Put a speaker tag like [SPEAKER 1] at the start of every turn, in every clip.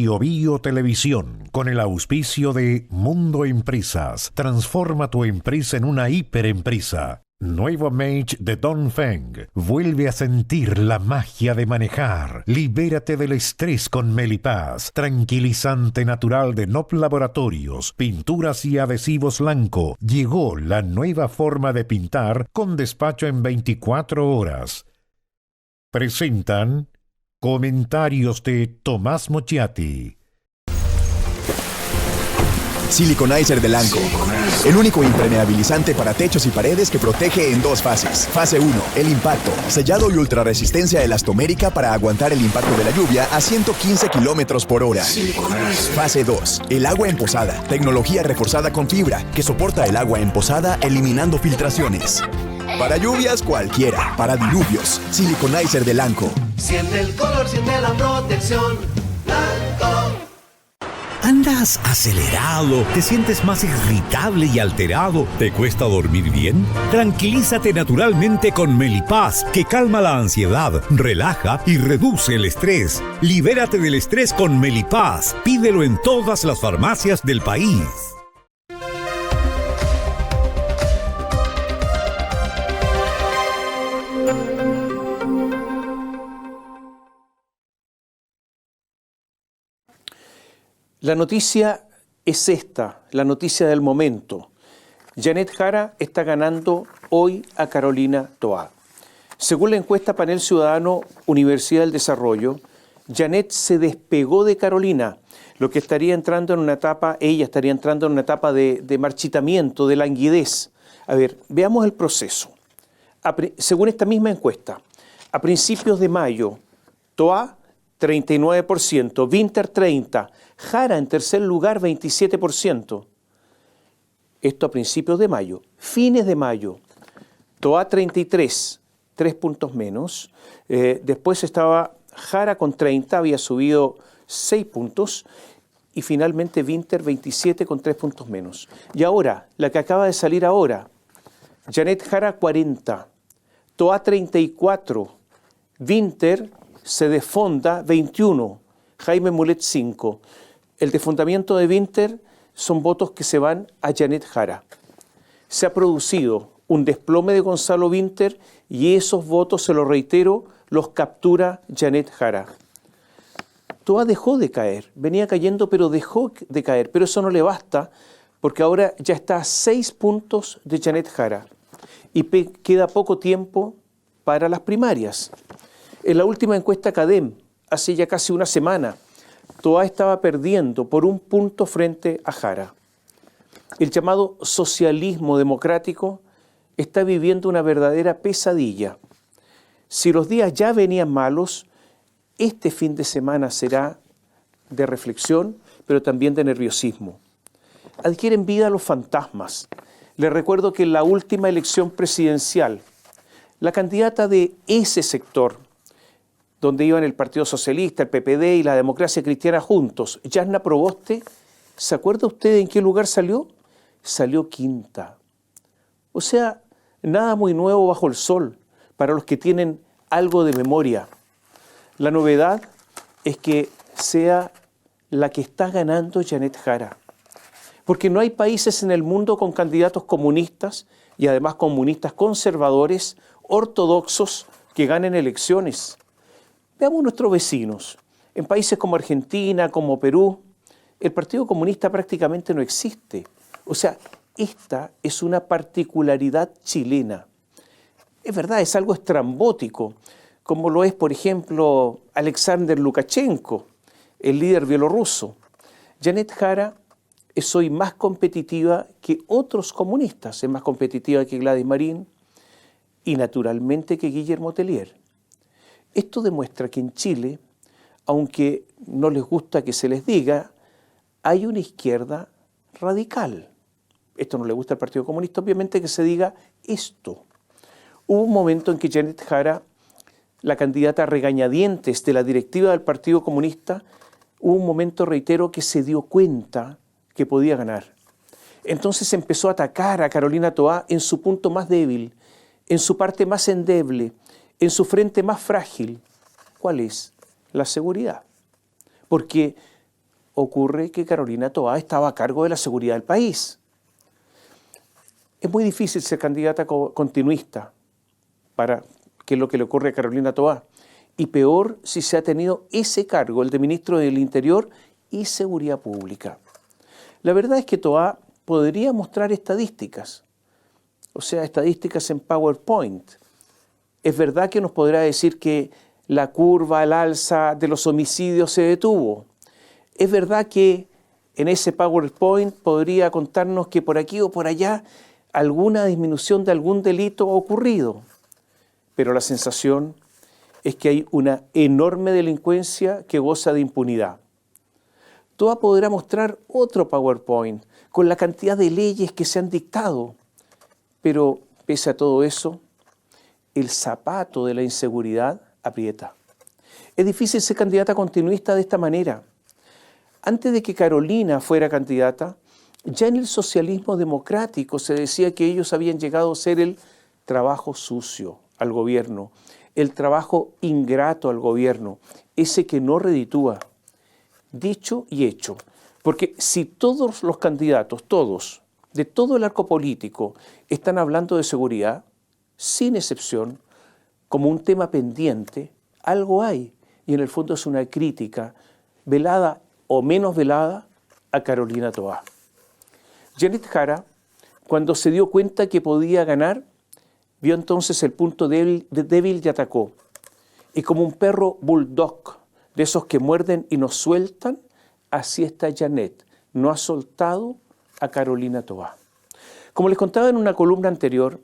[SPEAKER 1] Bio Bio Televisión, con el auspicio de Mundo Empresas. Transforma tu empresa en una hiperempresa. Nuevo Mage de Dongfeng. Vuelve a sentir la magia de manejar. Libérate del estrés con Melipaz. Tranquilizante natural de Nop Laboratorios. Pinturas y adhesivos Lanco. Llegó la nueva forma de pintar con despacho en 24 horas. Presentan comentarios de Tomás Mochiati.
[SPEAKER 2] Siliconizer de Lanco. El único impermeabilizante para techos y paredes que protege en dos fases. Fase 1, el impacto. Sellado y ultrarresistencia elastomérica para aguantar el impacto de la lluvia a 115 kilómetros por hora. Fase 2, el agua emposada. Tecnología reforzada con fibra que soporta el agua emposada eliminando filtraciones. Para lluvias cualquiera, para diluvios. Siliconizer de Lanco.
[SPEAKER 3] Siente el color, siente la protección. Lanco.
[SPEAKER 4] ¿Andas acelerado? ¿Te sientes más irritable y alterado? ¿Te cuesta dormir bien? Tranquilízate naturalmente con Melipaz, que calma la ansiedad, relaja y reduce el estrés. Libérate del estrés con Melipaz. Pídelo en todas las farmacias del país.
[SPEAKER 5] La noticia es esta, la noticia del momento. Janet Jara está ganando hoy a Carolina Toá. Según la encuesta Panel Ciudadano Universidad del Desarrollo, Janet se despegó de Carolina, lo que estaría entrando en una etapa, ella estaría entrando en una etapa de marchitamiento, de languidez. A ver, veamos el proceso. Según esta misma encuesta, a principios de mayo, Toá 39%, Winter 30%, Jara en tercer lugar 27%. Esto a principios de mayo. Fines de mayo, Toá 33, 3 puntos menos. Después estaba Jara con 30, había subido 6 puntos. Y finalmente Winter 27 con 3 puntos menos. Y ahora, la que acaba de salir ahora, Janet Jara 40, Toá 34, Winter se desfonda 21, Jaime Mulet 5. El desfondamiento de Winter son votos que se van a Janet Jara. Se ha producido un desplome de Gonzalo Winter y esos votos, se lo reitero, los captura Janet Jara. Toá dejó de caer, venía cayendo pero dejó de caer, pero eso no le basta porque ahora ya está a 6 puntos de Janet Jara y queda poco tiempo para las primarias. En la última encuesta CADEM, hace ya casi una semana, Toá estaba perdiendo por 1 punto frente a Jara. El llamado socialismo democrático está viviendo una verdadera pesadilla. Si los días ya venían malos, este fin de semana será de reflexión, pero también de nerviosismo. Adquieren vida los fantasmas. Les recuerdo que en la última elección presidencial, la candidata de ese sector, donde iban el Partido Socialista, el PPD y la Democracia Cristiana juntos, Yasna Proboste, ¿se acuerda usted en qué lugar salió? Salió quinta. O sea, nada muy nuevo bajo el sol para los que tienen algo de memoria. La novedad es que sea la que está ganando Janet Jara. Porque no hay países en el mundo con candidatos comunistas y además comunistas conservadores, ortodoxos, que ganen elecciones. Veamos nuestros vecinos. En países como Argentina, como Perú, el Partido Comunista prácticamente no existe. O sea, esta es una particularidad chilena. Es verdad, es algo estrambótico, como lo es, por ejemplo, Alexander Lukashenko, el líder bielorruso. Janet Jara es hoy más competitiva que otros comunistas, es más competitiva que Gladys Marín y naturalmente que Guillermo Tellier. Esto demuestra que en Chile, aunque no les gusta que se les diga, hay una izquierda radical. Esto no le gusta al Partido Comunista, obviamente, que se diga esto. Hubo un momento en que Janet Jara, la candidata a regañadientes de la directiva del Partido Comunista, hubo un momento, reitero, que se dio cuenta que podía ganar. Entonces empezó a atacar a Carolina Toá en su punto más débil, en su parte más endeble, en su frente más frágil. ¿Cuál es? La seguridad. Porque ocurre que Carolina Toá estaba a cargo de la seguridad del país. Es muy difícil ser candidata continuista, que es lo que le ocurre a Carolina Toá. Y peor si se ha tenido ese cargo, el de ministro del Interior y Seguridad Pública. La verdad es que Toá podría mostrar estadísticas, o sea, estadísticas en PowerPoint. Es verdad que nos podrá decir que la curva al alza de los homicidios se detuvo. Es verdad que en ese PowerPoint podría contarnos que por aquí o por allá alguna disminución de algún delito ha ocurrido. Pero la sensación es que hay una enorme delincuencia que goza de impunidad. Toá podrá mostrar otro PowerPoint con la cantidad de leyes que se han dictado, pero pese a todo eso, el zapato de la inseguridad aprieta. Es difícil ser candidata continuista de esta manera. Antes de que Carolina fuera candidata, ya en el socialismo democrático se decía que ellos habían llegado a ser el trabajo sucio al gobierno, el trabajo ingrato al gobierno, ese que no reditúa. Dicho y hecho, porque si todos los candidatos, todos, de todo el arco político, están hablando de seguridad, sin excepción, como un tema pendiente, algo hay, y en el fondo es una crítica, velada o menos velada, a Carolina Toá. Janet Jara, cuando se dio cuenta que podía ganar, vio entonces el punto débil y atacó. Y como un perro bulldog, de esos que muerden y no sueltan, así está Janet, no ha soltado a Carolina Toá. Como les contaba en una columna anterior,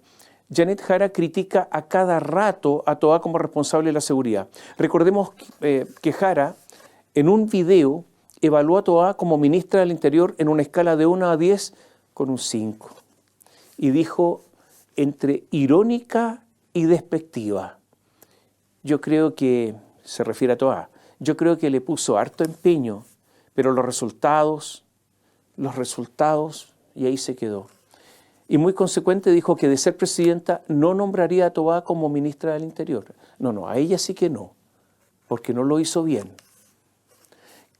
[SPEAKER 5] Janet Jara critica a cada rato a Toá como responsable de la seguridad. Recordemos que Jara, en un video, evaluó a Toá como ministra del Interior en una escala de 1 a 10 con un 5. Y dijo, entre irónica y despectiva. Yo creo que, se refiere a Toá, yo creo que le puso harto empeño, pero los resultados, y ahí se quedó. Y muy consecuente dijo que de ser presidenta no nombraría a Toá como ministra del Interior. No, a ella sí que no, porque no lo hizo bien.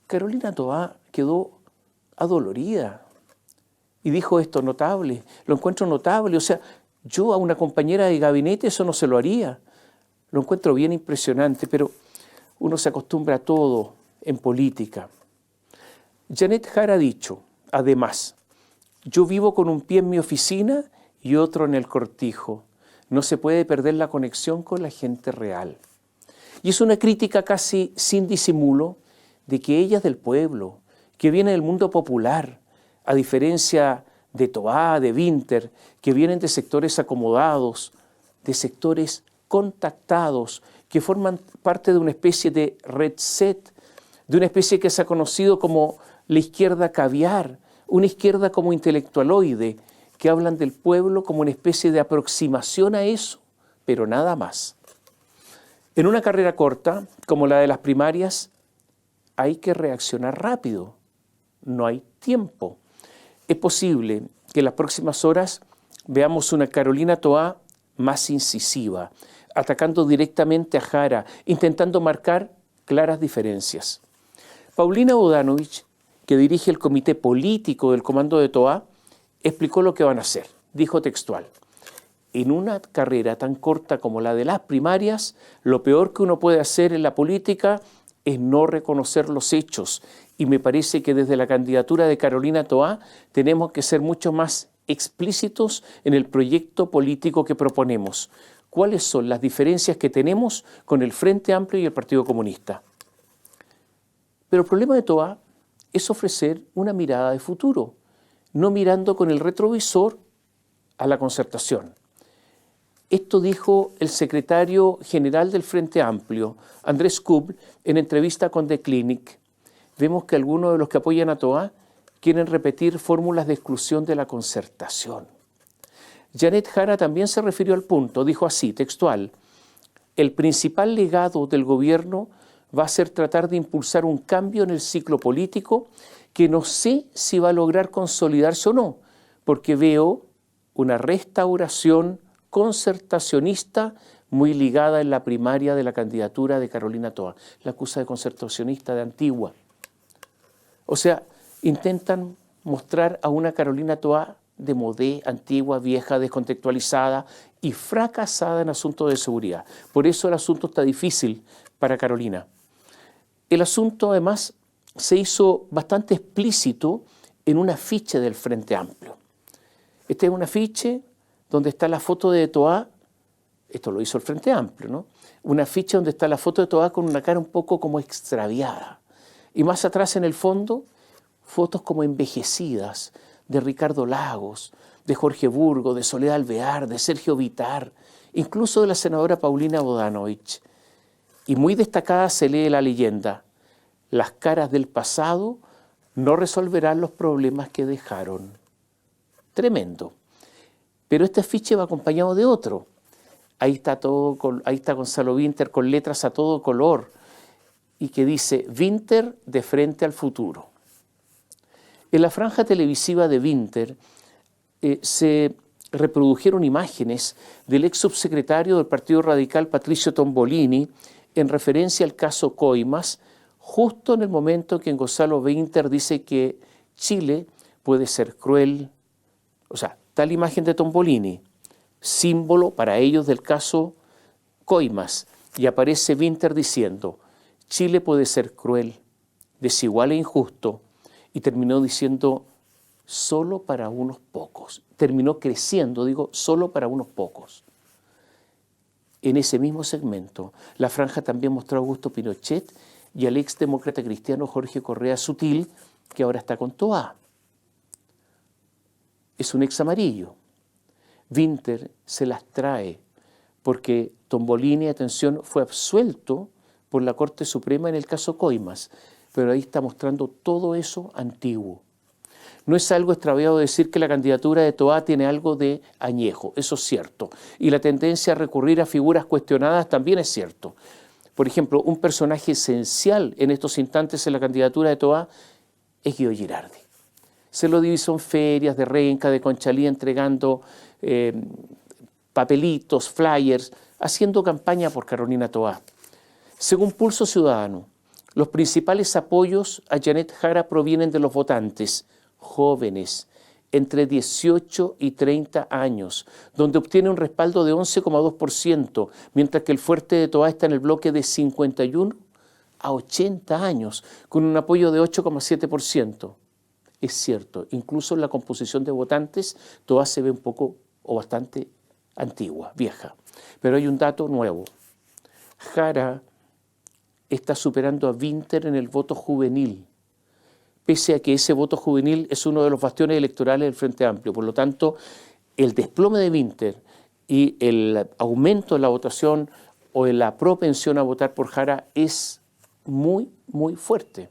[SPEAKER 5] Carolina Toá quedó adolorida y dijo esto notable, lo encuentro notable, o sea, yo a una compañera de gabinete eso no se lo haría. Lo encuentro bien impresionante, pero uno se acostumbra a todo en política. Janet Jara ha dicho, además, yo vivo con un pie en mi oficina y otro en el cortijo. No se puede perder la conexión con la gente real. Y es una crítica casi sin disimulo de que ella es del pueblo, que viene del mundo popular, a diferencia de Toá, de Winter, que vienen de sectores acomodados, de sectores contactados, que forman parte de una especie de red set, de una especie que se ha conocido como la izquierda caviar, una izquierda como intelectualoide, que hablan del pueblo como una especie de aproximación a eso, pero nada más. En una carrera corta, como la de las primarias, hay que reaccionar rápido, no hay tiempo. Es posible que en las próximas horas veamos una Carolina Toá más incisiva, atacando directamente a Jara, intentando marcar claras diferencias. Paulina Bodanovich, que dirige el comité político del comando de Toá, explicó lo que van a hacer. Dijo textual, en una carrera tan corta como la de las primarias, lo peor que uno puede hacer en la política es no reconocer los hechos. Y me parece que desde la candidatura de Carolina Toá tenemos que ser mucho más explícitos en el proyecto político que proponemos. ¿Cuáles son las diferencias que tenemos con el Frente Amplio y el Partido Comunista? Pero el problema de Toá es ofrecer una mirada de futuro, no mirando con el retrovisor a la concertación. Esto dijo el secretario general del Frente Amplio, Andrés Kubl, en entrevista con The Clinic. Vemos que algunos de los que apoyan a Toá quieren repetir fórmulas de exclusión de la concertación. Janet Jara también se refirió al punto, dijo así, textual, el principal legado del gobierno va a ser tratar de impulsar un cambio en el ciclo político que no sé si va a lograr consolidarse o no, porque veo una restauración concertacionista muy ligada en la primaria de la candidatura de Carolina Toá. La acusa de concertacionista de Antigua. O sea, intentan mostrar a una Carolina Toá de modé, antigua, vieja, descontextualizada y fracasada en asuntos de seguridad. Por eso el asunto está difícil para Carolina. El asunto, además, se hizo bastante explícito en un afiche del Frente Amplio. Este es un afiche donde está la foto de Toá, esto lo hizo el Frente Amplio, ¿no? Un afiche donde está la foto de Toá con una cara un poco como extraviada. Y más atrás en el fondo, fotos como envejecidas de Ricardo Lagos, de Jorge Burgo, de Soledad Alvear, de Sergio Vitar, incluso de la senadora Paulina Bodanovich. Y muy destacada se lee la leyenda: las caras del pasado no resolverán los problemas que dejaron. Tremendo. Pero este afiche va acompañado de otro. Ahí está Gonzalo Vinter con letras a todo color y que dice: Vinter de frente al futuro. En la franja televisiva de Vinter se reprodujeron imágenes del ex subsecretario del Partido Radical Patricio Tombolini en referencia al caso Coimas, justo en el momento que Gonzalo Vinter dice que Chile puede ser cruel. O sea, tal imagen de Tombolini, símbolo para ellos del caso Coimas, y aparece Vinter diciendo: Chile puede ser cruel, desigual e injusto, y terminó diciendo: solo para unos pocos. Terminó creciendo, solo para unos pocos. En ese mismo segmento, la franja también mostró a Augusto Pinochet y al ex demócrata cristiano Jorge Correa Sutil, que ahora está con Toá. Es un ex amarillo. Vinter se las trae porque Tombolini, atención, fue absuelto por la Corte Suprema en el caso Coimas, pero ahí está mostrando todo eso antiguo. No es algo extraviado decir que la candidatura de Toá tiene algo de añejo, eso es cierto, y la tendencia a recurrir a figuras cuestionadas también es cierto. Por ejemplo, un personaje esencial en estos instantes en la candidatura de Toá es Guido Girardi. Se lo divisó en ferias de Renca, de Conchalí, entregando papelitos, flyers, haciendo campaña por Carolina Toá. Según Pulso Ciudadano, los principales apoyos a Janet Jara provienen de los votantes jóvenes, entre 18 y 30 años, donde obtiene un respaldo de 11,2%, mientras que el fuerte de Toá está en el bloque de 51 a 80 años, con un apoyo de 8,7%. Es cierto, incluso en la composición de votantes, Toá se ve un poco o bastante antigua, vieja. Pero hay un dato nuevo. Jara está superando a Vinter en el voto juvenil, pese a que ese voto juvenil es uno de los bastiones electorales del Frente Amplio. Por lo tanto, el desplome de Vinter y el aumento de la votación o de la propensión a votar por Jara es muy, muy fuerte.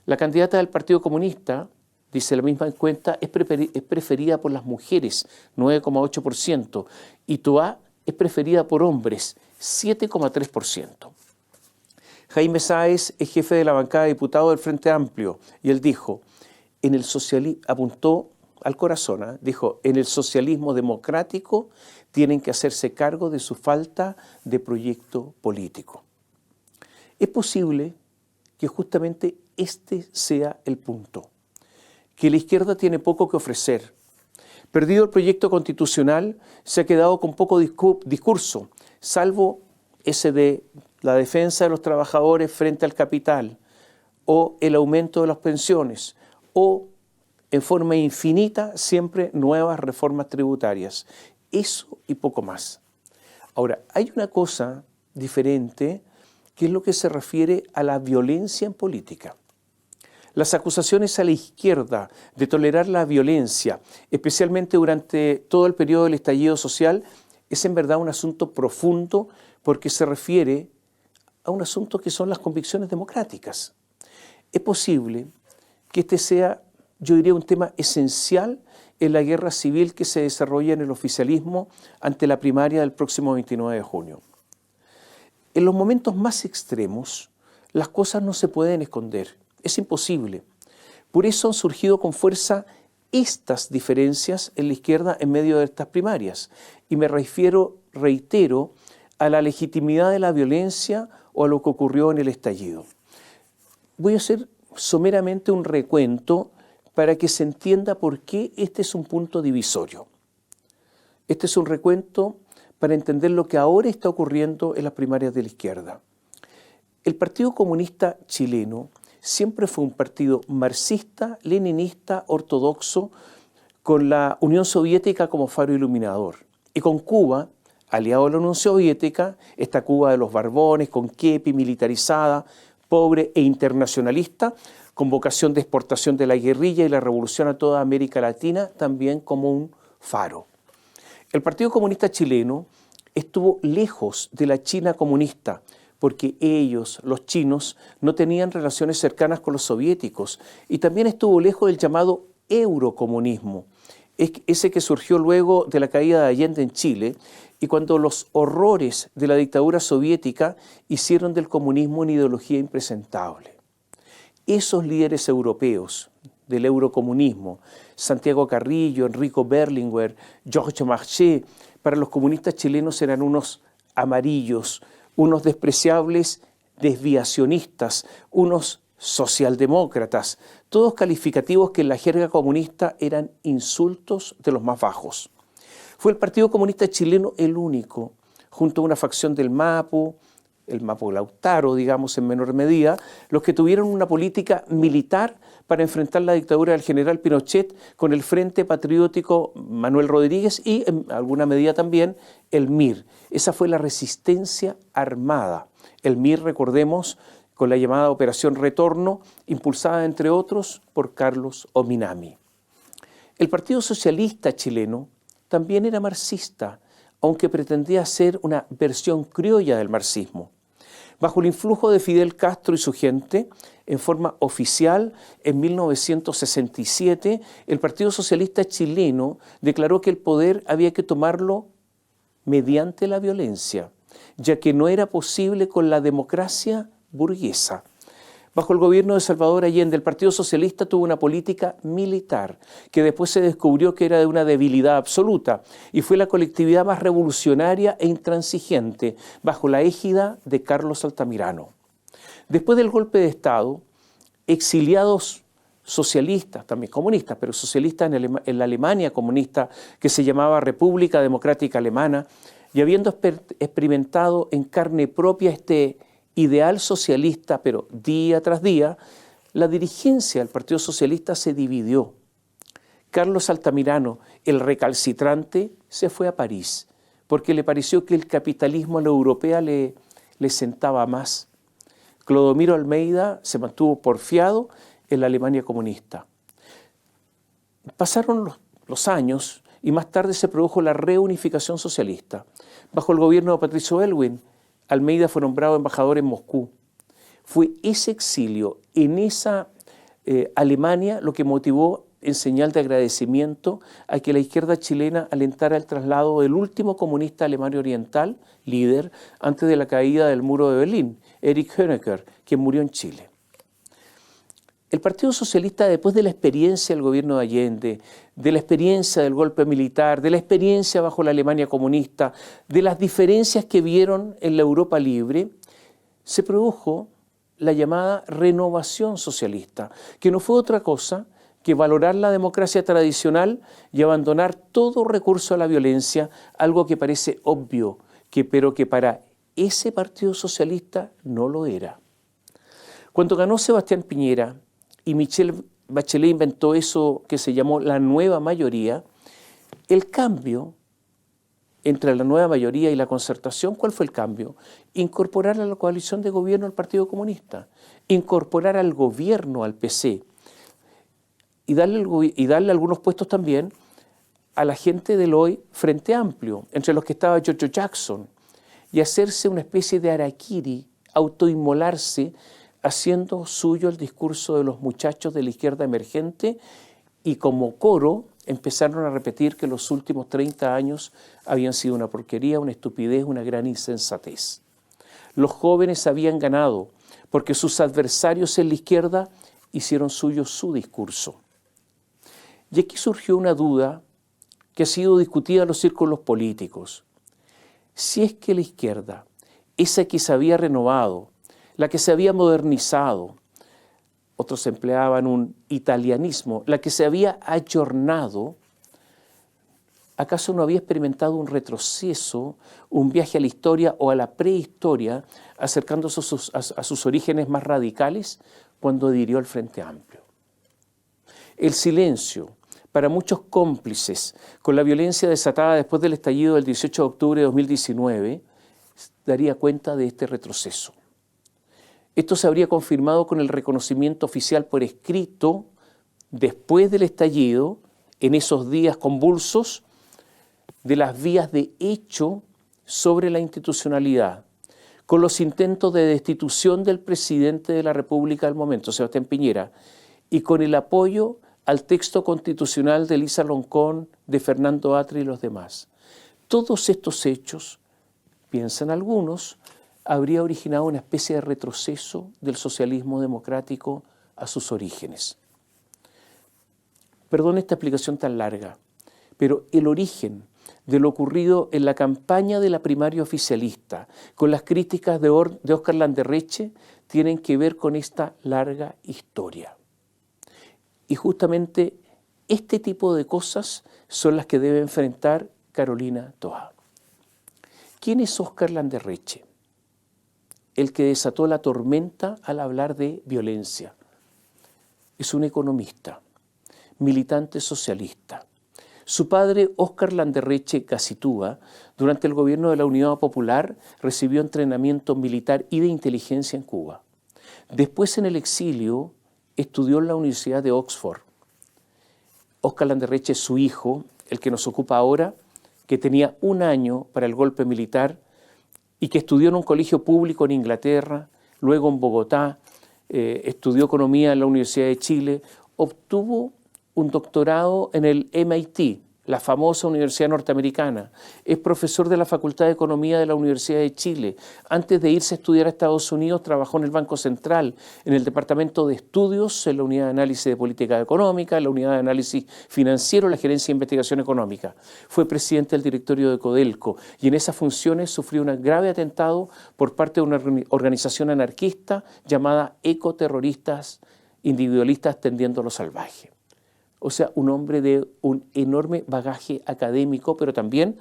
[SPEAKER 5] La candidata del Partido Comunista, dice la misma encuesta, es preferida por las mujeres, 9,8%, y Toá es preferida por hombres, 7,3%. Jaime Sáez es jefe de la bancada de diputados del Frente Amplio y él dijo, apuntó al corazón, dijo, en el socialismo democrático tienen que hacerse cargo de su falta de proyecto político. Es posible que justamente este sea el punto, que la izquierda tiene poco que ofrecer. Perdido el proyecto constitucional, se ha quedado con poco discurso, salvo ese de la defensa de los trabajadores frente al capital, o el aumento de las pensiones, o en forma infinita siempre nuevas reformas tributarias. Eso y poco más. Ahora, hay una cosa diferente que es lo que se refiere a la violencia en política. Las acusaciones a la izquierda de tolerar la violencia, especialmente durante todo el periodo del estallido social, es en verdad un asunto profundo porque se refiere a un asunto que son las convicciones democráticas. Es posible que este sea, yo diría, un tema esencial en la guerra civil que se desarrolla en el oficialismo ante la primaria del próximo 29 de junio. En los momentos más extremos, las cosas no se pueden esconder, es imposible. Por eso han surgido con fuerza estas diferencias en la izquierda en medio de estas primarias. Y me reitero, a la legitimidad de la violencia o a lo que ocurrió en el estallido. Voy a ser someramente un recuento para que se entienda por qué este es un punto divisorio. Este es un recuento para entender lo que ahora está ocurriendo en las primarias de la izquierda. El Partido Comunista Chileno siempre fue un partido marxista, leninista, ortodoxo, con la Unión Soviética como faro iluminador. Y con Cuba, aliado a la Unión Soviética, esta Cuba de los Barbones, con kepi, militarizada, pobre e internacionalista, con vocación de exportación de la guerrilla y la revolución a toda América Latina, también como un faro. El Partido Comunista Chileno estuvo lejos de la China comunista, porque ellos, los chinos, no tenían relaciones cercanas con los soviéticos, y también estuvo lejos del llamado eurocomunismo, ese que surgió luego de la caída de Allende en Chile, y cuando los horrores de la dictadura soviética hicieron del comunismo una ideología impresentable. Esos líderes europeos del eurocomunismo, Santiago Carrillo, Enrico Berlinguer, Georges Marchais, para los comunistas chilenos eran unos amarillos, unos despreciables desviacionistas, unos socialdemócratas, todos calificativos que en la jerga comunista eran insultos de los más bajos. Fue el Partido Comunista Chileno el único, junto a una facción del MAPU, el MAPU Lautaro, digamos, en menor medida, los que tuvieron una política militar para enfrentar la dictadura del general Pinochet con el Frente Patriótico Manuel Rodríguez y, en alguna medida también, el MIR. Esa fue la resistencia armada. El MIR, recordemos, con la llamada Operación Retorno, impulsada, entre otros, por Carlos Ominami. El Partido Socialista Chileno también era marxista, aunque pretendía ser una versión criolla del marxismo. Bajo el influjo de Fidel Castro y su gente, en forma oficial, en 1967, el Partido Socialista Chileno declaró que el poder había que tomarlo mediante la violencia, ya que no era posible con la democracia burguesa. Bajo el gobierno de Salvador Allende, el Partido Socialista tuvo una política militar que después se descubrió que era de una debilidad absoluta y fue la colectividad más revolucionaria e intransigente bajo la égida de Carlos Altamirano. Después del golpe de Estado, exiliados socialistas, también comunistas, pero socialistas en la Alemania comunista que se llamaba República Democrática Alemana, y habiendo experimentado en carne propia este ideal socialista, pero día tras día, la dirigencia del Partido Socialista se dividió. Carlos Altamirano, el recalcitrante, se fue a París, porque le pareció que el capitalismo a la europea le sentaba más. Clodomiro Almeida se mantuvo porfiado en la Alemania comunista. Pasaron los años y más tarde se produjo la reunificación socialista. Bajo el gobierno de Patricio Aylwin, Almeida fue nombrado embajador en Moscú. Fue ese exilio en esa Alemania lo que motivó, en señal de agradecimiento, a que la izquierda chilena alentara el traslado del último comunista alemán oriental, líder, antes de la caída del muro de Berlín, Erich Honecker, quien murió en Chile. El Partido Socialista, después de la experiencia del gobierno de Allende, de la experiencia del golpe militar, de la experiencia bajo la Alemania comunista, de las diferencias que vieron en la Europa libre, se produjo la llamada renovación socialista, que no fue otra cosa que valorar la democracia tradicional y abandonar todo recurso a la violencia, algo que parece obvio, pero que para ese Partido Socialista no lo era. Cuando ganó Sebastián Piñera y Michelle Bachelet inventó eso que se llamó la nueva mayoría, el cambio entre la nueva mayoría y la concertación, ¿cuál fue el cambio? Incorporar a la coalición de gobierno al Partido Comunista, incorporar al gobierno al PC y darle algunos puestos también a la gente del hoy Frente Amplio, entre los que estaba Giorgio Jackson, y hacerse una especie de harakiri, autoinmolarse, haciendo suyo el discurso de los muchachos de la izquierda emergente, y como coro empezaron a repetir que los últimos 30 años habían sido una porquería, una estupidez, una gran insensatez. Los jóvenes habían ganado porque sus adversarios en la izquierda hicieron suyo su discurso. Y aquí surgió una duda que ha sido discutida en los círculos políticos. Si es que la izquierda, esa que se había renovado, la que se había modernizado, otros empleaban un italianismo, la que se había ayornado, ¿acaso no había experimentado un retroceso, un viaje a la historia o a la prehistoria, acercándose a sus orígenes más radicales cuando adhirió al Frente Amplio? El silencio, para muchos cómplices con la violencia desatada después del estallido del 18 de octubre de 2019, daría cuenta de este retroceso. Esto se habría confirmado con el reconocimiento oficial por escrito después del estallido, en esos días convulsos, de las vías de hecho sobre la institucionalidad, con los intentos de destitución del presidente de la República del momento, Sebastián Piñera, y con el apoyo al texto constitucional de Elisa Loncón, de Fernando Atri y los demás. Todos estos hechos, piensan algunos, habría originado una especie de retroceso del socialismo democrático a sus orígenes. Perdón esta explicación tan larga, pero el origen de lo ocurrido en la campaña de la primaria oficialista, con las críticas de Óscar Landerreche, tienen que ver con esta larga historia. Y justamente este tipo de cosas son las que debe enfrentar Carolina Toá. ¿Quién es Óscar Landerreche? El que desató la tormenta al hablar de violencia. Es un economista, militante socialista. Su padre, Óscar Landerreche Casitúa, durante el gobierno de la Unidad Popular, recibió entrenamiento militar y de inteligencia en Cuba. Después, en el exilio, estudió en la Universidad de Oxford. Óscar Landerreche, su hijo, el que nos ocupa ahora, que tenía 1 año para el golpe militar y que estudió en un colegio público en Inglaterra, luego en Bogotá, estudió economía en la Universidad de Chile, obtuvo un doctorado en el MIT, la famosa universidad norteamericana. Es profesor de la Facultad de Economía de la Universidad de Chile. Antes de irse a estudiar a Estados Unidos, trabajó en el Banco Central, en el Departamento de Estudios, en la Unidad de Análisis de Política Económica, en la Unidad de Análisis Financiero, la Gerencia de Investigación Económica. Fue presidente del directorio de Codelco y en esas funciones sufrió un grave atentado por parte de una organización anarquista llamada Ecoterroristas Individualistas Tendiendo a lo Salvaje. O sea, un hombre de un enorme bagaje académico, pero también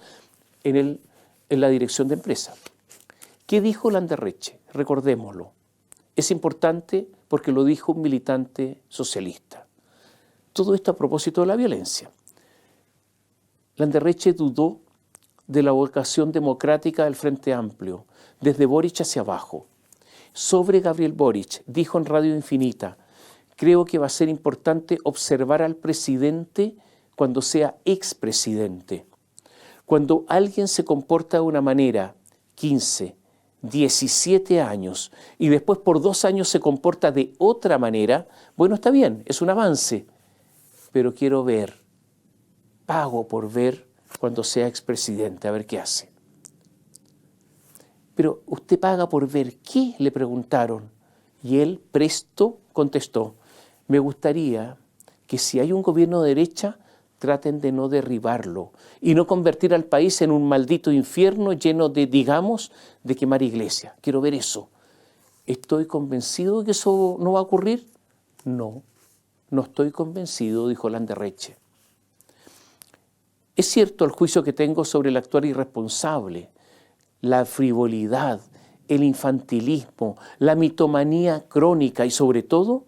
[SPEAKER 5] en la dirección de empresa. ¿Qué dijo Landerreche? Recordémoslo. Es importante porque lo dijo un militante socialista. Todo esto a propósito de la violencia. Landerreche dudó de la vocación democrática del Frente Amplio, desde Boric hacia abajo. Sobre Gabriel Boric, dijo en Radio Infinita: creo que va a ser importante observar al presidente cuando sea expresidente. Cuando alguien se comporta de una manera, 15, 17 años, y después por 2 años se comporta de otra manera, bueno, está bien, es un avance, pero quiero ver, pago por ver cuando sea expresidente, a ver qué hace. Pero ¿usted paga por ver qué?, le preguntaron, y él presto contestó: me gustaría que si hay un gobierno de derecha, traten de no derribarlo y no convertir al país en un maldito infierno lleno de, digamos, de quemar iglesias. Quiero ver eso. ¿Estoy convencido de que eso no va a ocurrir? No, no estoy convencido, dijo Landerreche. Es cierto el juicio que tengo sobre el actuar irresponsable, la frivolidad, el infantilismo, la mitomanía crónica y sobre todo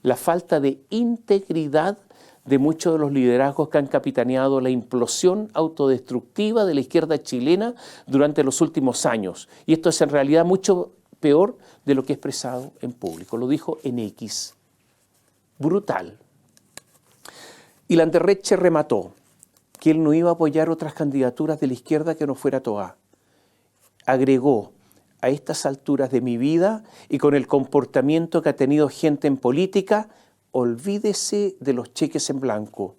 [SPEAKER 5] la falta de integridad de muchos de los liderazgos que han capitaneado la implosión autodestructiva de la izquierda chilena durante los últimos años. Y esto es en realidad mucho peor de lo que he expresado en público. Lo dijo en X. Brutal. Y Landerreche remató que él no iba a apoyar otras candidaturas de la izquierda que no fuera Toá. Agregó: a estas alturas de mi vida y con el comportamiento que ha tenido gente en política, olvídese de los cheques en blanco.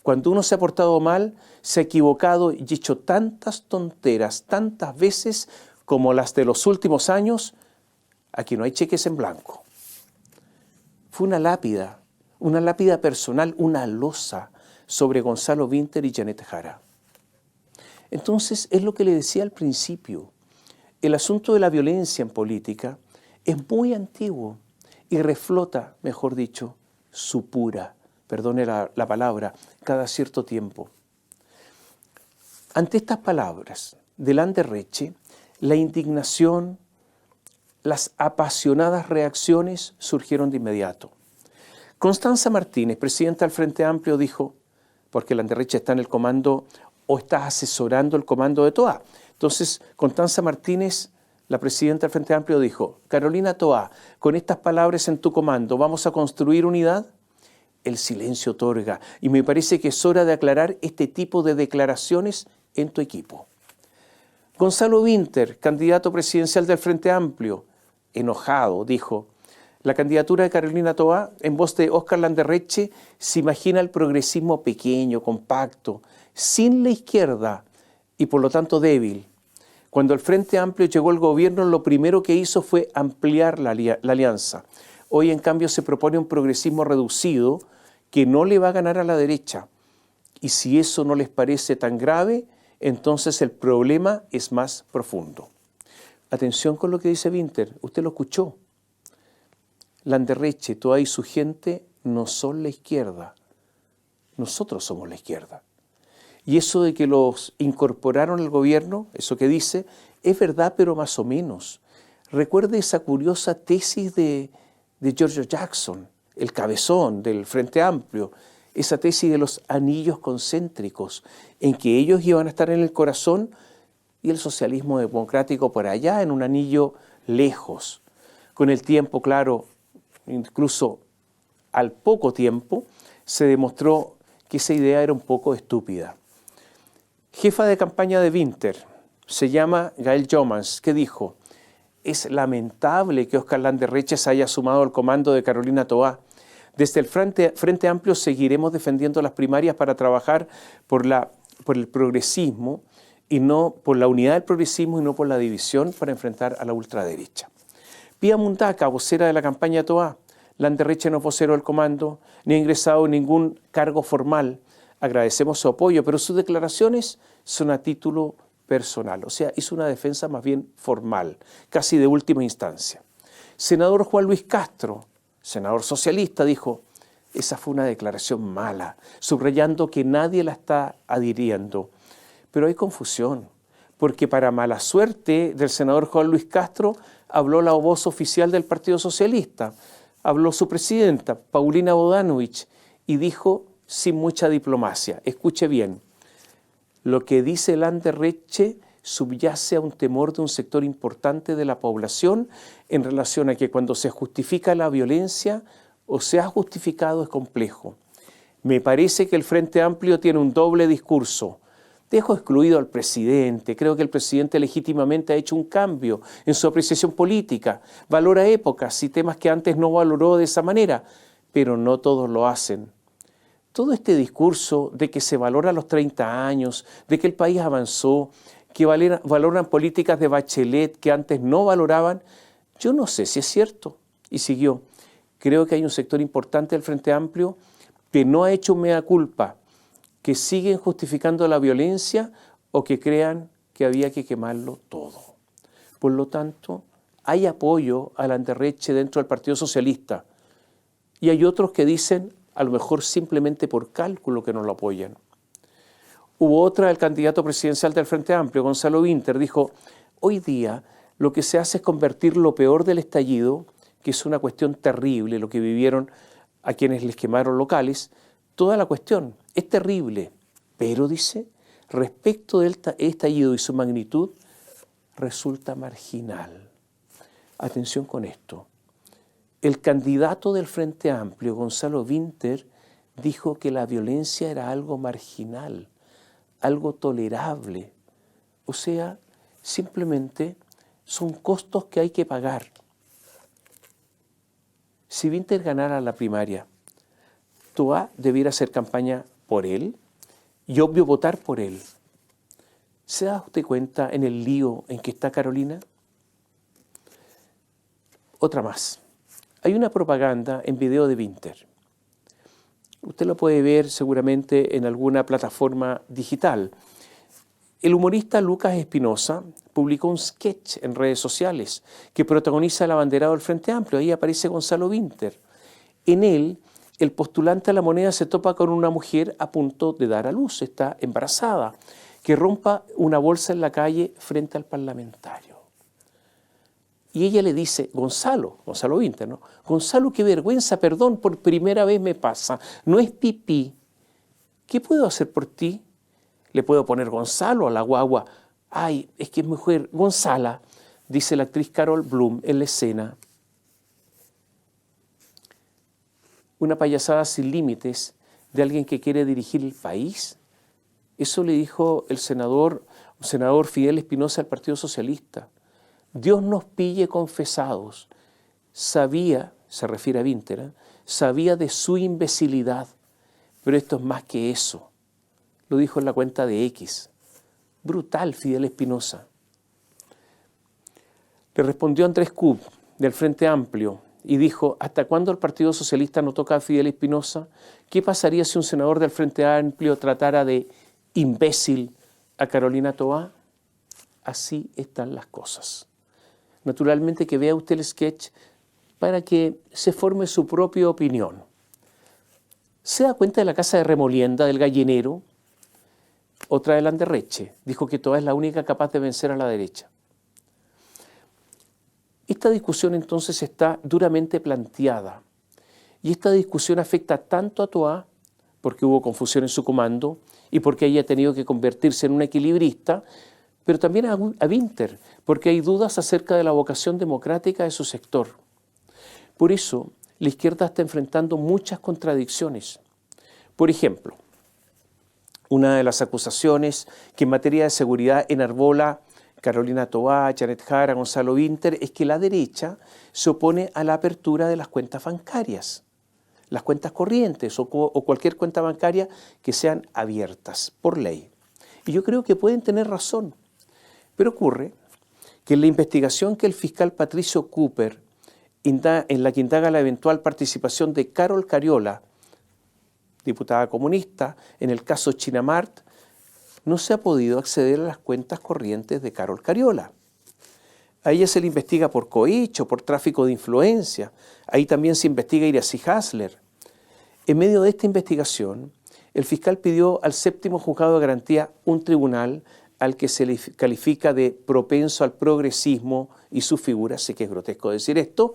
[SPEAKER 5] Cuando uno se ha portado mal, se ha equivocado y hecho tantas tonteras, tantas veces como las de los últimos años, aquí no hay cheques en blanco. Fue una lápida personal, una losa sobre Gonzalo Vinter y Janet Jara. Entonces, es lo que le decía al principio. El asunto de la violencia en política es muy antiguo y reflota, mejor dicho, supura, perdone la palabra, cada cierto tiempo. Ante estas palabras de Landerreche, la indignación, las apasionadas reacciones surgieron de inmediato. Constanza Martínez, presidenta del Frente Amplio, dijo, porque Landerreche está en el comando o está asesorando el comando de Toá. Entonces, Constanza Martínez, la presidenta del Frente Amplio, dijo, Carolina Toá, con estas palabras en tu comando, ¿vamos a construir unidad? El silencio otorga, y me parece que es hora de aclarar este tipo de declaraciones en tu equipo. Gonzalo Winter, candidato presidencial del Frente Amplio, enojado, dijo, la candidatura de Carolina Toá, en voz de Óscar Landerreche, se imagina el progresismo pequeño, compacto, sin la izquierda y por lo tanto débil. Cuando el Frente Amplio llegó al gobierno, lo primero que hizo fue ampliar la alianza. Hoy, en cambio, se propone un progresismo reducido que no le va a ganar a la derecha. Y si eso no les parece tan grave, entonces el problema es más profundo. Atención con lo que dice Winter, usted lo escuchó. Landerreche, Toá y su gente no son la izquierda. Nosotros somos la izquierda. Y eso de que los incorporaron al gobierno, eso que dice, es verdad, pero más o menos. Recuerde esa curiosa tesis de George Jackson, el cabezón del Frente Amplio, esa tesis de los anillos concéntricos, en que ellos iban a estar en el corazón y el socialismo democrático por allá, en un anillo lejos. Con el tiempo, claro, incluso al poco tiempo, se demostró que esa idea era un poco estúpida. Jefa de campaña de Winter, se llama Gael Jomans, que dijo, es lamentable que Óscar Landerreche se haya sumado al comando de Carolina Toá. Desde el Frente Amplio seguiremos defendiendo las primarias para trabajar por el progresismo y no por la unidad del progresismo y no por la división para enfrentar a la ultraderecha. Pía Mundaca, vocera de la campaña Toá, Landerreche no es vocero del comando, ni ha ingresado en ningún cargo formal. Agradecemos su apoyo, pero sus declaraciones son a título personal, o sea, hizo una defensa más bien formal, casi de última instancia. Senador Juan Luis Castro, senador socialista, dijo, esa fue una declaración mala, subrayando que nadie la está adhiriendo. Pero hay confusión, porque para mala suerte del senador Juan Luis Castro habló la voz oficial del Partido Socialista, habló su presidenta, Paulina Bodanovich, y dijo sin mucha diplomacia, escuche bien, lo que dice Landerreche subyace a un temor de un sector importante de la población en relación a que cuando se justifica la violencia o se ha justificado es complejo. Me parece que el Frente Amplio tiene un doble discurso. Dejo excluido al presidente, creo que el presidente legítimamente ha hecho un cambio en su apreciación política, valora épocas y temas que antes no valoró de esa manera, pero no todos lo hacen. Todo este discurso de que se valora los 30 años, de que el país avanzó, que valoran políticas de Bachelet que antes no valoraban, yo no sé si es cierto. Y siguió, creo que hay un sector importante del Frente Amplio que no ha hecho mea culpa, que siguen justificando la violencia o que crean que había que quemarlo todo. Por lo tanto, hay apoyo a Landerreche dentro del Partido Socialista y hay otros que dicen, a lo mejor simplemente por cálculo, que no lo apoyan. Hubo otra, el candidato presidencial del Frente Amplio, Gonzalo Winter, dijo, hoy día lo que se hace es convertir lo peor del estallido, que es una cuestión terrible, lo que vivieron a quienes les quemaron locales, toda la cuestión es terrible, pero dice, respecto del estallido y su magnitud, resulta marginal. Atención con esto. El candidato del Frente Amplio, Gonzalo Winter, dijo que la violencia era algo marginal, algo tolerable. O sea, simplemente son costos que hay que pagar. Si Winter ganara la primaria, Toá debiera hacer campaña por él y obvio votar por él. ¿Se da usted cuenta en el lío en que está Carolina? Otra más. Hay una propaganda en video de Winter. Usted lo puede ver seguramente en alguna plataforma digital. El humorista Lucas Espinosa publicó un sketch en redes sociales que protagoniza el abanderado del Frente Amplio. Ahí aparece Gonzalo Winter. En él, el postulante a la moneda se topa con una mujer a punto de dar a luz, está embarazada, que rompa una bolsa en la calle frente al parlamentario. Y ella le dice, Gonzalo Winter, ¿no? Gonzalo, qué vergüenza, perdón, por primera vez me pasa, no es pipí. ¿Qué puedo hacer por ti? Le puedo poner Gonzalo a la guagua. Ay, es que es mujer. Gonzala, dice la actriz Carol Bloom en la escena. Una payasada sin límites de alguien que quiere dirigir el país. Eso le dijo el senador Fidel Espinosa del Partido Socialista. Dios nos pille confesados. Sabía, se refiere a Winter, sabía de su imbecilidad, pero esto es más que eso. Lo dijo en la cuenta de X. Brutal Fidel Espinosa. Le respondió Andrés Kub, del Frente Amplio, y dijo, ¿hasta cuándo el Partido Socialista no toca a Fidel Espinosa? ¿Qué pasaría si un senador del Frente Amplio tratara de imbécil a Carolina Toá? Así están las cosas. Naturalmente que vea usted el sketch para que se forme su propia opinión. ¿Se da cuenta de la casa de remolienda del gallinero? Otra de Landerreche dijo que Toá es la única capaz de vencer a la derecha. Esta discusión entonces está duramente planteada y esta discusión afecta tanto a Toá porque hubo confusión en su comando y porque ella ha tenido que convertirse en un equilibrista, pero también a Winter porque hay dudas acerca de la vocación democrática de su sector. Por eso la izquierda está enfrentando muchas contradicciones. Por ejemplo, una de las acusaciones que en materia de seguridad enarbola Carolina Toá, Janet Jara, Gonzalo Winter, es que la derecha se opone a la apertura de las cuentas bancarias, las cuentas corrientes o cualquier cuenta bancaria que sean abiertas por ley. Y yo creo que pueden tener razón, pero ocurre que en la investigación que el fiscal Patricio Cooper, en la que indaga la eventual participación de Carol Cariola, diputada comunista, en el caso Chinamart, no se ha podido acceder a las cuentas corrientes de Carol Cariola. A ella se le investiga por cohecho, por tráfico de influencia. Ahí también se investiga a Iracy Hasler. En medio de esta investigación, el fiscal pidió al 7º Juzgado de Garantía un tribunal al que se le califica de propenso al progresismo y su figura, sé que es grotesco decir esto.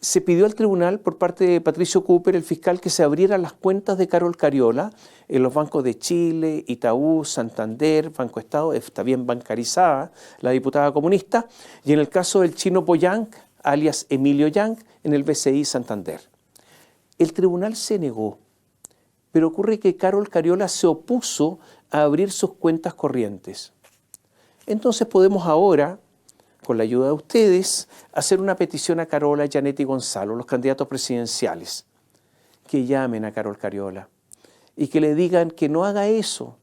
[SPEAKER 5] Se pidió al tribunal por parte de Patricio Cooper, el fiscal, que se abrieran las cuentas de Carol Cariola en los bancos de Chile, Itaú, Santander, Banco Estado, está bien bancarizada la diputada comunista, y en el caso del chino Boyang, alias Emilio Yang, en el BCI Santander. El tribunal se negó, pero ocurre que Carol Cariola se opuso a abrir sus cuentas corrientes. Entonces podemos ahora, con la ayuda de ustedes, hacer una petición a Carola, Janet y Gonzalo, los candidatos presidenciales, que llamen a Carol Cariola y que le digan que no haga eso,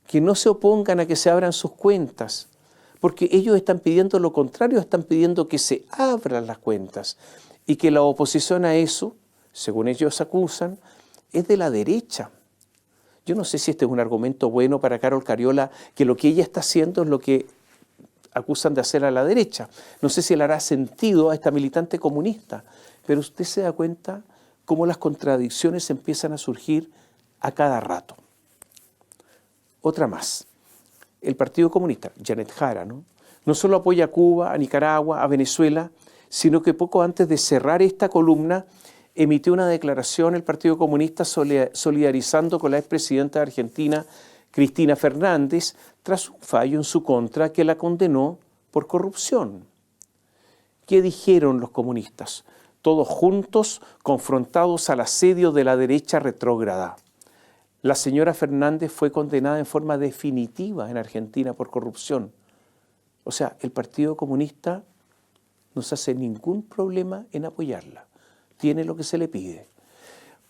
[SPEAKER 5] que no se opongan a que se abran sus cuentas, porque ellos están pidiendo lo contrario, están pidiendo que se abran las cuentas y que la oposición a eso, según ellos acusan, es de la derecha. Yo no sé si este es un argumento bueno para Carol Cariola, que lo que ella está haciendo es lo que acusan de hacer a la derecha. No sé si le hará sentido a esta militante comunista, pero usted se da cuenta cómo las contradicciones empiezan a surgir a cada rato. Otra más. El Partido Comunista, Janet Jara, no solo apoya a Cuba, a Nicaragua, a Venezuela, sino que poco antes de cerrar esta columna emitió una declaración el Partido Comunista solidarizando con la expresidenta de Argentina, Cristina Fernández, tras un fallo en su contra que la condenó por corrupción. ¿Qué dijeron los comunistas? Todos juntos, confrontados al asedio de la derecha retrógrada. La señora Fernández fue condenada en forma definitiva en Argentina por corrupción. O sea, el Partido Comunista no se hace ningún problema en apoyarla. Tiene lo que se le pide.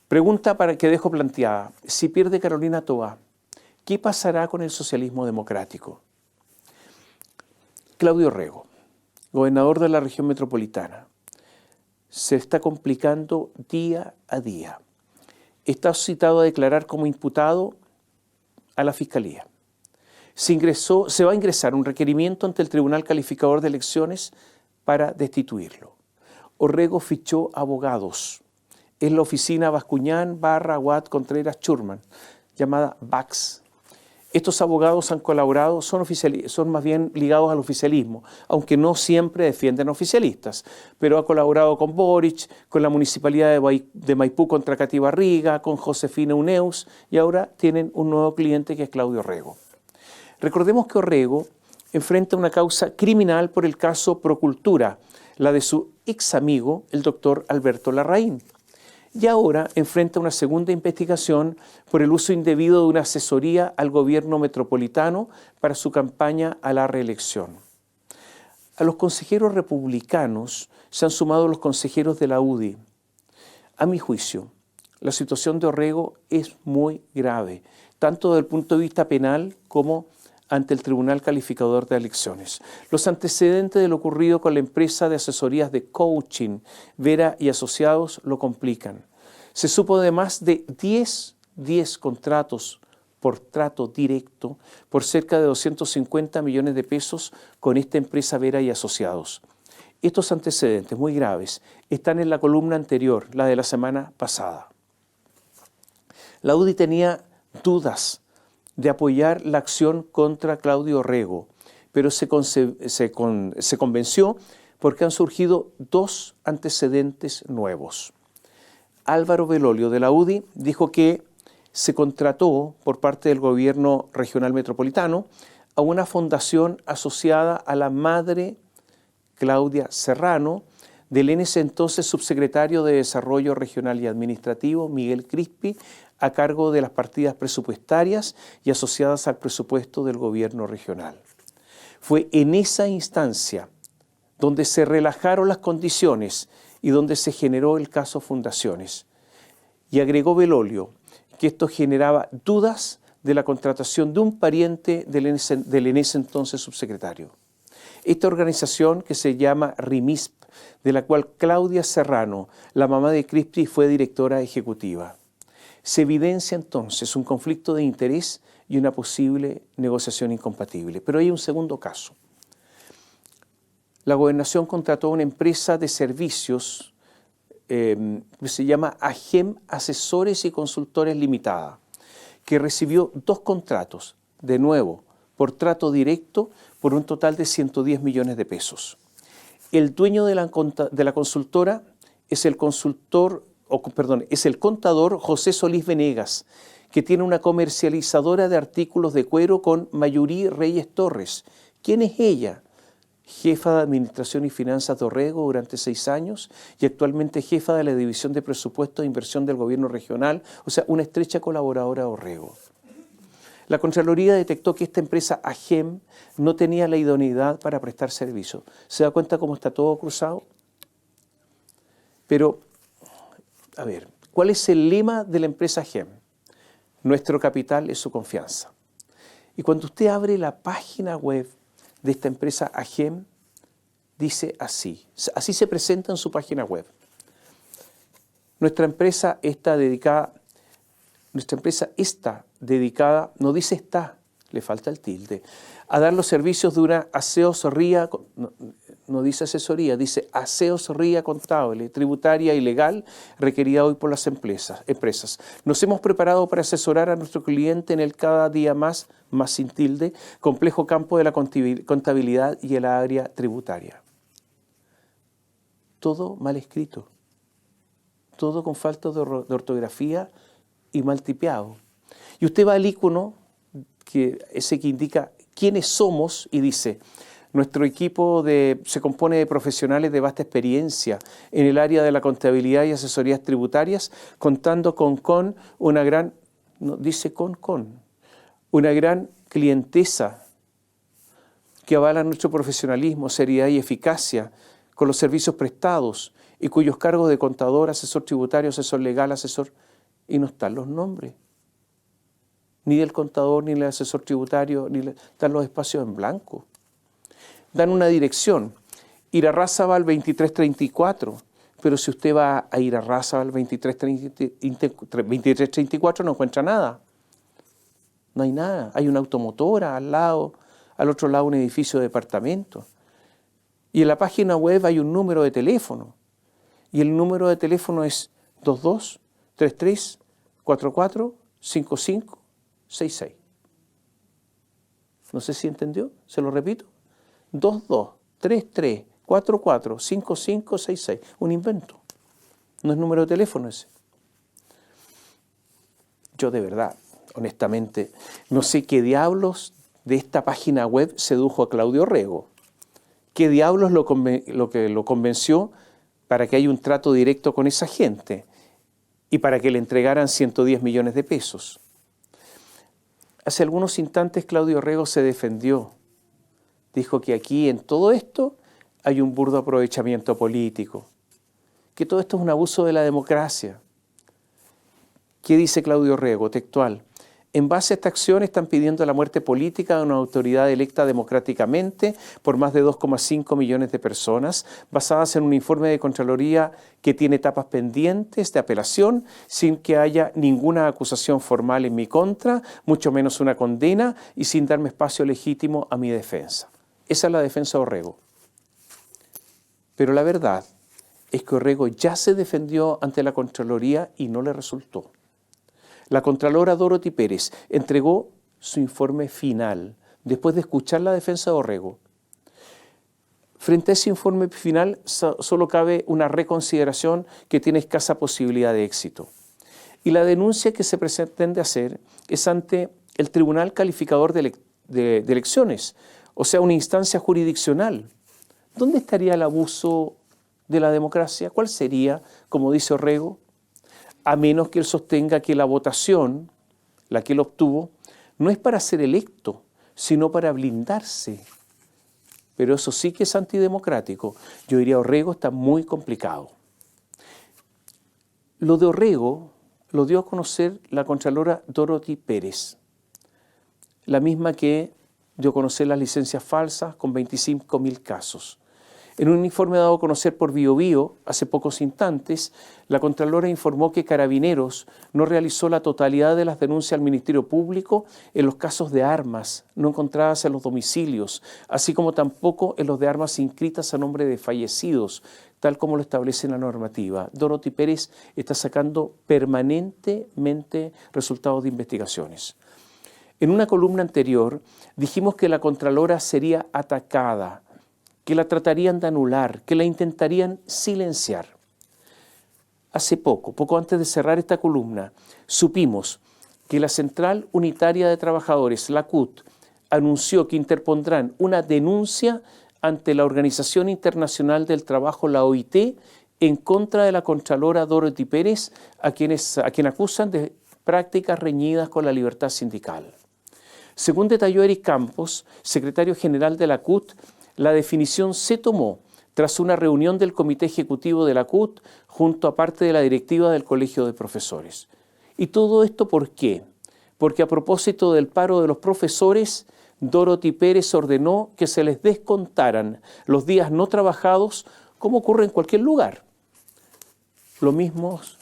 [SPEAKER 5] Pregunta para que dejo planteada. Si pierde Carolina Toá, ¿qué pasará con el socialismo democrático? Claudio Rego, gobernador de la región metropolitana, se está complicando día a día. Está citado a declarar como imputado a la Fiscalía. se va a ingresar un requerimiento ante el Tribunal Calificador de Elecciones para destituirlo. Orrego fichó abogados. Es la oficina Bascuñán, Barra, Watt, Contreras, Schurman, llamada VAX. Estos abogados han colaborado, son más bien ligados al oficialismo, aunque no siempre defienden a oficialistas, pero ha colaborado con Boric, con la Municipalidad de Maipú contra Cati Barriga, con Josefina Uneus, y ahora tienen un nuevo cliente que es Claudio Orrego. Recordemos que Orrego enfrenta una causa criminal por el caso Procultura, la de su ex amigo, el doctor Alberto Larraín. Y ahora enfrenta una segunda investigación por el uso indebido de una asesoría al gobierno metropolitano para su campaña a la reelección. A los consejeros republicanos se han sumado los consejeros de la UDI. A mi juicio, la situación de Orrego es muy grave, tanto desde el punto de vista penal como ante el Tribunal Calificador de Elecciones. Los antecedentes de lo ocurrido con la empresa de asesorías de coaching, Vera y Asociados, lo complican. Se supo de más de 10 contratos por trato directo por cerca de 250 millones de pesos con esta empresa Vera y Asociados. Estos antecedentes muy graves están en la columna anterior, la de la semana pasada. La UDI tenía dudas de apoyar la acción contra Claudio Orrego, pero se convenció porque han surgido dos antecedentes nuevos. Álvaro Belolio de la UDI dijo que se contrató por parte del gobierno regional metropolitano a una fundación asociada a la madre Claudia Serrano, del en ese entonces subsecretario de Desarrollo Regional y Administrativo, Miguel Crispi, a cargo de las partidas presupuestarias y asociadas al presupuesto del gobierno regional. Fue en esa instancia donde se relajaron las condiciones y donde se generó el caso Fundaciones. Y agregó Belolio que esto generaba dudas de la contratación de un pariente del en ese entonces subsecretario. Esta organización, que se llama RIMISP, de la cual Claudia Serrano, la mamá de Crispi, fue directora ejecutiva. Se evidencia entonces un conflicto de interés y una posible negociación incompatible. Pero hay un segundo caso. La gobernación contrató a una empresa de servicios que se llama AGEM Asesores y Consultores Limitada, que recibió 2 contratos, de nuevo, por trato directo, por un total de 110 millones de pesos. El dueño de la consultora es el contador José Solís Venegas, que tiene una comercializadora de artículos de cuero con Mayurí Reyes Torres. ¿Quién es ella? Jefa de Administración y Finanzas de Orrego durante 6 años y actualmente jefa de la División de Presupuesto e Inversión del Gobierno Regional, o sea, una estrecha colaboradora de Orrego. La Contraloría detectó que esta empresa AGEM no tenía la idoneidad para prestar servicio. ¿Se da cuenta cómo está todo cruzado? Pero, a ver, ¿cuál es el lema de la empresa AGEM? Nuestro capital es su confianza. Y cuando usted abre la página web de esta empresa AGEM, dice así se presenta en su página web. Nuestra empresa está dedicada, no dice está, le falta el tilde, a dar los servicios de una asesoría, no dice asesoría, dice asesoría contable, tributaria y legal requerida hoy por las empresas. Nos hemos preparado para asesorar a nuestro cliente en el cada día más sin tilde, complejo campo de la contabilidad y el área tributaria. Todo mal escrito, todo con falta de ortografía y mal tipeado. Y usted va al icono, ese que indica quiénes somos, y dice: nuestro equipo se compone de profesionales de vasta experiencia en el área de la contabilidad y asesorías tributarias, contando con una gran, no, dice una gran clientela que avala nuestro profesionalismo, seriedad y eficacia con los servicios prestados y cuyos cargos de contador, asesor tributario, asesor legal, y no están los nombres, ni del contador, ni del asesor tributario, están los espacios en blanco. Dan una dirección, Irarrázaval 2334, pero si usted va a Irarrázaval 2334 no encuentra nada. No hay nada. Hay una automotora al lado, al otro lado un edificio de departamentos. Y en la página web hay un número de teléfono. Y el número de teléfono es 22-33-44-55-66. No sé si entendió, se lo repito. 22-33-44-55-66. Un invento. No es número de teléfono ese. Yo de verdad, honestamente, no sé qué diablos de esta página web sedujo a Claudio Rego. ¿Qué diablos lo convenció para que haya un trato directo con esa gente y para que le entregaran 110 millones de pesos? Hace algunos instantes Claudio Rego se defendió. Dijo que aquí en todo esto hay un burdo aprovechamiento político, que todo esto es un abuso de la democracia. ¿Qué dice Claudio Rego? Textual. En base a esta acción están pidiendo la muerte política de una autoridad electa democráticamente por más de 2,5 millones de personas, basadas en un informe de Contraloría que tiene etapas pendientes de apelación, sin que haya ninguna acusación formal en mi contra, mucho menos una condena, y sin darme espacio legítimo a mi defensa. Esa es la defensa de Orrego. Pero la verdad es que Orrego ya se defendió ante la Contraloría y no le resultó. La Contralora Dorothy Pérez entregó su informe final después de escuchar la defensa de Orrego. Frente a ese informe final solo cabe una reconsideración que tiene escasa posibilidad de éxito. Y la denuncia que se pretende hacer es ante el Tribunal Calificador de Elecciones, o sea, una instancia jurisdiccional. ¿Dónde estaría el abuso de la democracia? ¿Cuál sería, como dice Orrego? A menos que él sostenga que la votación, la que él obtuvo, no es para ser electo, sino para blindarse. Pero eso sí que es antidemocrático. Yo diría, Orrego está muy complicado. Lo de Orrego lo dio a conocer la Contralora Dorothy Pérez, la misma que dio a conocer las licencias falsas con 25.000 casos. En un informe dado a conocer por Biobío hace pocos instantes, la Contralora informó que Carabineros no realizó la totalidad de las denuncias al Ministerio Público en los casos de armas no encontradas en los domicilios, así como tampoco en los de armas inscritas a nombre de fallecidos, tal como lo establece la normativa. Dorothy Pérez está sacando permanentemente resultados de investigaciones. En una columna anterior dijimos que la Contralora sería atacada, que la tratarían de anular, que la intentarían silenciar. Hace poco antes de cerrar esta columna, supimos que la Central Unitaria de Trabajadores, la CUT, anunció que interpondrán una denuncia ante la Organización Internacional del Trabajo, la OIT, en contra de la Contralora Dorothy Pérez, a quien acusan de prácticas reñidas con la libertad sindical. Según detalló Eric Campos, secretario general de la CUT, la definición se tomó tras una reunión del Comité Ejecutivo de la CUT junto a parte de la directiva del Colegio de Profesores. ¿Y todo esto por qué? Porque a propósito del paro de los profesores, Dorothy Pérez ordenó que se les descontaran los días no trabajados, como ocurre en cualquier lugar. Los mismos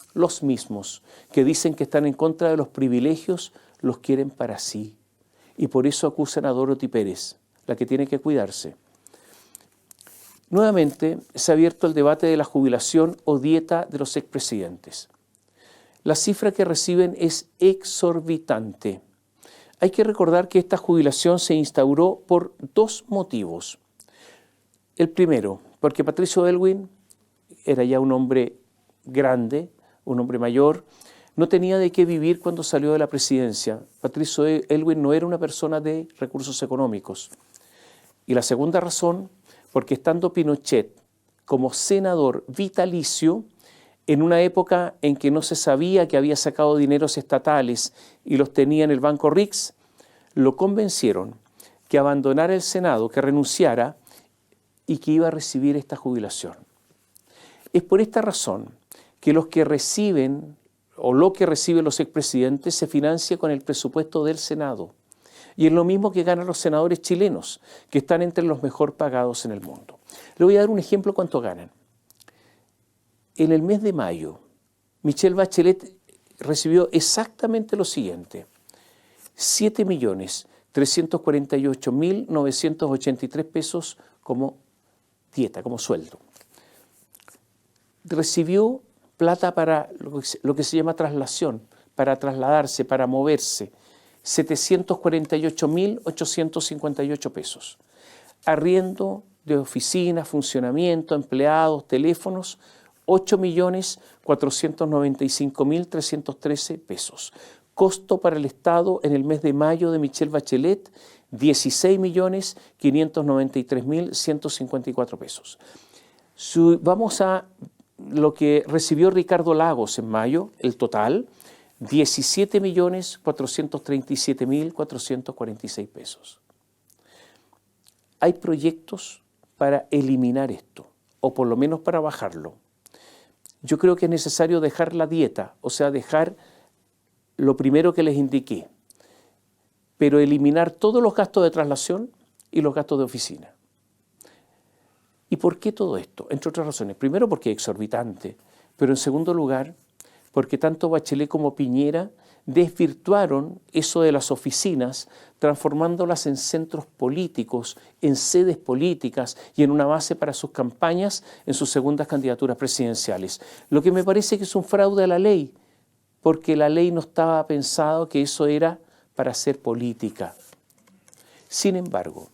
[SPEAKER 5] que dicen que están en contra de los privilegios, los quieren para sí. Y por eso acusan a Dorothy Pérez, la que tiene que cuidarse. Nuevamente se ha abierto el debate de la jubilación o dieta de los expresidentes. La cifra que reciben es exorbitante. Hay que recordar que esta jubilación se instauró por dos motivos. El primero, porque Patricio Aylwin era ya un hombre grande, un hombre mayor, no tenía de qué vivir cuando salió de la presidencia. Patricio Aylwin no era una persona de recursos económicos. Y la segunda razón, porque estando Pinochet como senador vitalicio, en una época en que no se sabía que había sacado dineros estatales y los tenía en el Banco Rix, lo convencieron que abandonara el Senado, que renunciara y que iba a recibir esta jubilación. Es por esta razón que los que reciben o lo que reciben los expresidentes se financia con el presupuesto del Senado. Y es lo mismo que ganan los senadores chilenos, que están entre los mejor pagados en el mundo. Le voy a dar un ejemplo cuánto ganan. En el mes de mayo, Michelle Bachelet recibió exactamente lo siguiente. 7.348.983 pesos como dieta, como sueldo. Recibió plata para lo que se llama traslación, para trasladarse, para moverse, 748.858 pesos. Arriendo de oficina, funcionamiento, empleados, teléfonos, 8.495.313 pesos. Costo para el Estado en el mes de mayo de Michelle Bachelet, 16.593.154 pesos. Vamos a lo que recibió Ricardo Lagos en mayo, el total, 17.437.446 pesos. Hay proyectos para eliminar esto, o por lo menos para bajarlo. Yo creo que es necesario dejar la dieta, o sea, dejar lo primero que les indiqué, pero eliminar todos los gastos de traslación y los gastos de oficina. ¿Y por qué todo esto? Entre otras razones. Primero, porque es exorbitante, pero en segundo lugar, porque tanto Bachelet como Piñera desvirtuaron eso de las oficinas, transformándolas en centros políticos, en sedes políticas y en una base para sus campañas en sus segundas candidaturas presidenciales. Lo que me parece que es un fraude a la ley, porque la ley no estaba pensado que eso era para hacer política. Sin embargo,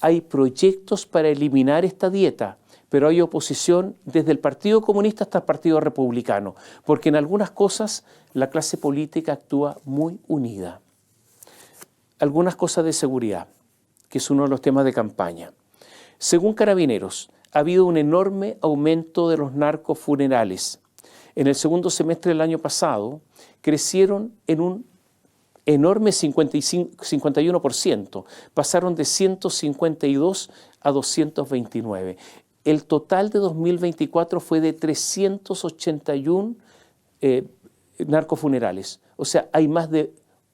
[SPEAKER 5] hay proyectos para eliminar esta dieta, pero hay oposición desde el Partido Comunista hasta el Partido Republicano, porque en algunas cosas la clase política actúa muy unida. Algunas cosas de seguridad, que es uno de los temas de campaña. Según Carabineros, ha habido un enorme aumento de los narcofunerales. En el segundo semestre del año pasado crecieron en un enorme 51%, pasaron de 152 a 229. El total de 2024 fue de 381 narcofunerales. O sea, hay más de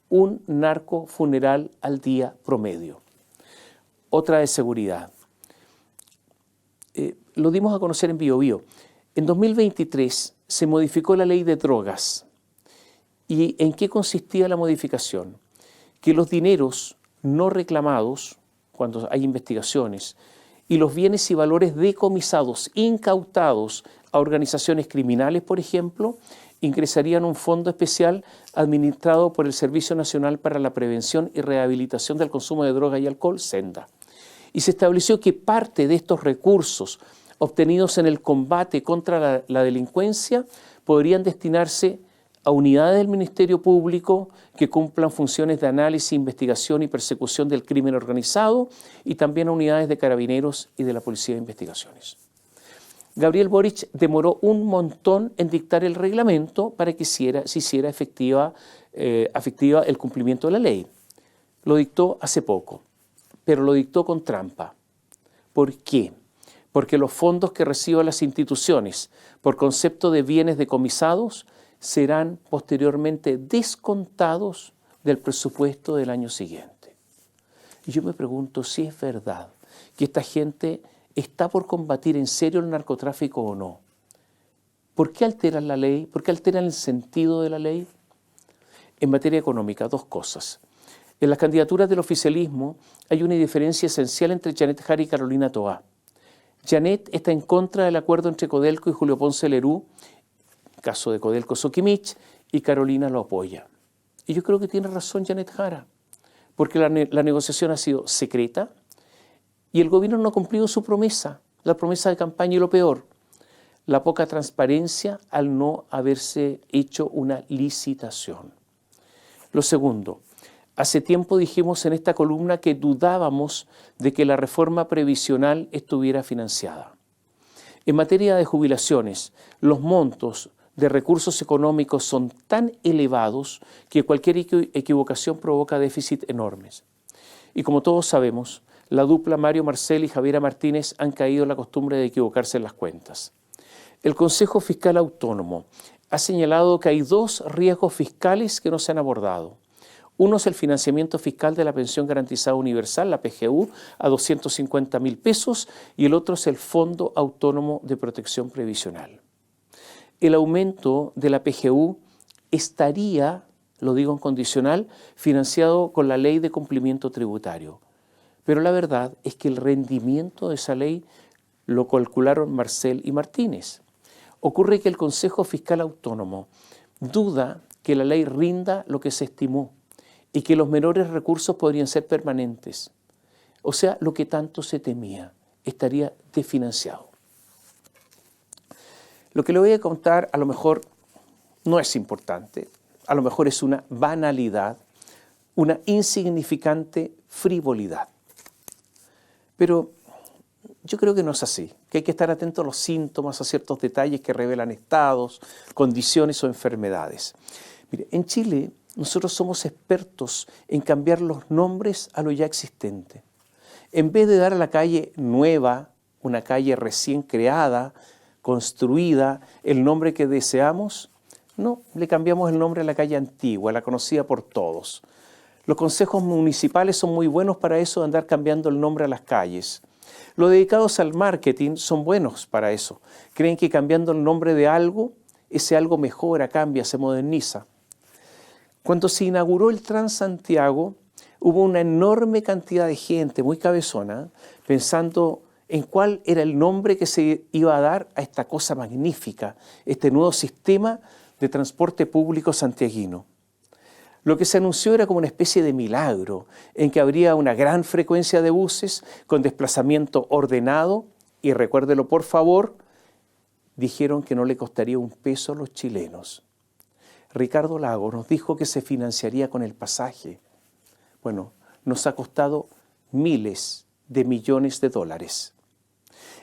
[SPEAKER 5] un narcofuneral al día promedio. Otra de seguridad. Lo dimos a conocer en Biobío. En 2023 se modificó la ley de drogas. ¿Y en qué consistía la modificación? Que los dineros no reclamados, cuando hay investigaciones, y los bienes y valores decomisados, incautados a organizaciones criminales, por ejemplo, ingresarían a un fondo especial administrado por el Servicio Nacional para la Prevención y Rehabilitación del Consumo de Drogas y Alcohol, SENDA. Y se estableció que parte de estos recursos obtenidos en el combate contra la delincuencia podrían destinarse a unidades del Ministerio Público que cumplan funciones de análisis, investigación y persecución del crimen organizado y también a unidades de Carabineros y de la Policía de Investigaciones. Gabriel Boric demoró un montón en dictar el reglamento para que se hiciera efectiva el cumplimiento de la ley. Lo dictó hace poco, pero lo dictó con trampa. ¿Por qué? Porque los fondos que reciban las instituciones por concepto de bienes decomisados serán posteriormente descontados del presupuesto del año siguiente. Y yo me pregunto si es verdad que esta gente está por combatir en serio el narcotráfico o no. ¿Por qué alteran la ley? ¿Por qué alteran el sentido de la ley? En materia económica, dos cosas. En las candidaturas del oficialismo hay una diferencia esencial entre Janet Jara y Carolina Toá. Janet está en contra del acuerdo entre Codelco y Julio Ponce Lerú, caso de Codelco Soquimich, y Carolina lo apoya. Y yo creo que tiene razón Janet Jara, porque la negociación ha sido secreta y el gobierno no ha cumplido su promesa, la promesa de campaña, y lo peor, la poca transparencia al no haberse hecho una licitación. Lo segundo, hace tiempo dijimos en esta columna que dudábamos de que la reforma previsional estuviera financiada. En materia de jubilaciones, los montos de recursos económicos son tan elevados que cualquier equivocación provoca déficits enormes. Y como todos sabemos, la dupla Mario Marcel y Javiera Martínez han caído en la costumbre de equivocarse en las cuentas. El Consejo Fiscal Autónomo ha señalado que hay dos riesgos fiscales que no se han abordado. Uno es el financiamiento fiscal de la pensión garantizada universal, la PGU, a 250.000 pesos, y el otro es el Fondo Autónomo de Protección Previsional. El aumento de la PGU estaría lo digo en condicional, financiado con la ley de cumplimiento tributario. Pero la verdad es que el rendimiento de esa ley lo calcularon Marcel y Martínez. Ocurre que el Consejo Fiscal Autónomo duda que la ley rinda lo que se estimó y que los menores recursos podrían ser permanentes. O sea, lo que tanto se temía, estaría desfinanciado. Lo que le voy a contar a lo mejor no es importante, a lo mejor es una banalidad, una insignificante frivolidad. Pero yo creo que no es así, que hay que estar atento a los síntomas, a ciertos detalles que revelan estados, condiciones o enfermedades. Mire, en Chile nosotros somos expertos en cambiar los nombres a lo ya existente. En vez de dar a la calle nueva, una calle recién creada, construida, el nombre que deseamos, no, le cambiamos el nombre a la calle antigua, la conocida por todos. Los consejos municipales son muy buenos para eso, de andar cambiando el nombre a las calles. Los dedicados al marketing son buenos para eso. Creen que cambiando el nombre de algo, ese algo mejora, cambia, se moderniza. Cuando se inauguró el Transantiago, hubo una enorme cantidad de gente, muy cabezona, pensando en cuál era el nombre que se iba a dar a esta cosa magnífica, este nuevo sistema de transporte público santiaguino. Lo que se anunció era como una especie de milagro, en que habría una gran frecuencia de buses con desplazamiento ordenado, y recuérdelo por favor, dijeron que no le costaría un peso a los chilenos. Ricardo Lagos nos dijo que se financiaría con el pasaje. Bueno, nos ha costado miles de millones de dólares.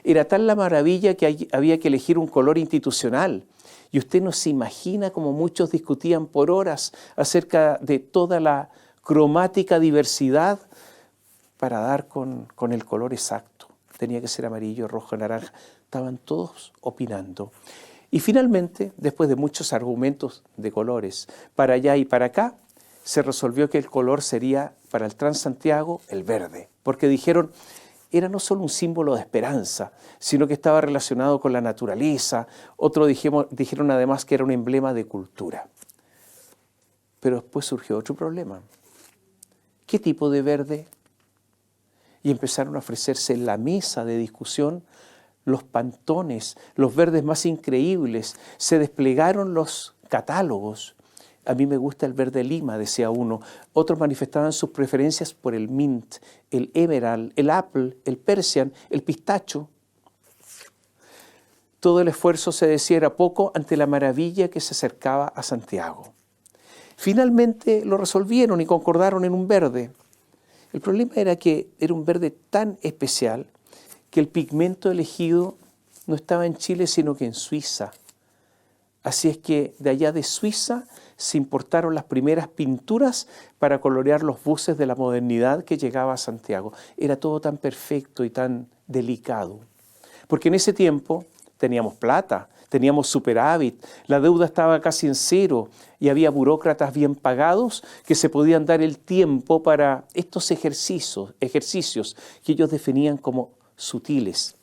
[SPEAKER 5] Era tal la maravilla que había que elegir un color institucional. Y usted no se imagina cómo muchos discutían por horas acerca de toda la cromática diversidad para dar con el color exacto. Tenía que ser amarillo, rojo, naranja. Estaban todos opinando. Y finalmente, después de muchos argumentos de colores para allá y para acá, se resolvió que el color sería para el Transantiago el verde. Porque dijeron, era no solo un símbolo de esperanza, sino que estaba relacionado con la naturaleza. Otros dijeron además que era un emblema de cultura. Pero después surgió otro problema. ¿Qué tipo de verde? Y empezaron a ofrecerse en la mesa de discusión los pantones, los verdes más increíbles. Se desplegaron los catálogos. A mí me gusta el verde lima, decía uno. Otros manifestaban sus preferencias por el mint, el emerald, el apple, el persian, el pistacho. Todo el esfuerzo, se decía, era poco ante la maravilla que se acercaba a Santiago. Finalmente lo resolvieron y concordaron en un verde. El problema era que era un verde tan especial que el pigmento elegido no estaba en Chile, sino que en Suiza. Así es que de allá de Suiza se importaron las primeras pinturas para colorear los buses de la modernidad que llegaba a Santiago. Era todo tan perfecto y tan delicado. Porque en ese tiempo teníamos plata, teníamos superávit, la deuda estaba casi en cero y había burócratas bien pagados que se podían dar el tiempo para estos ejercicios que ellos definían como sutiles.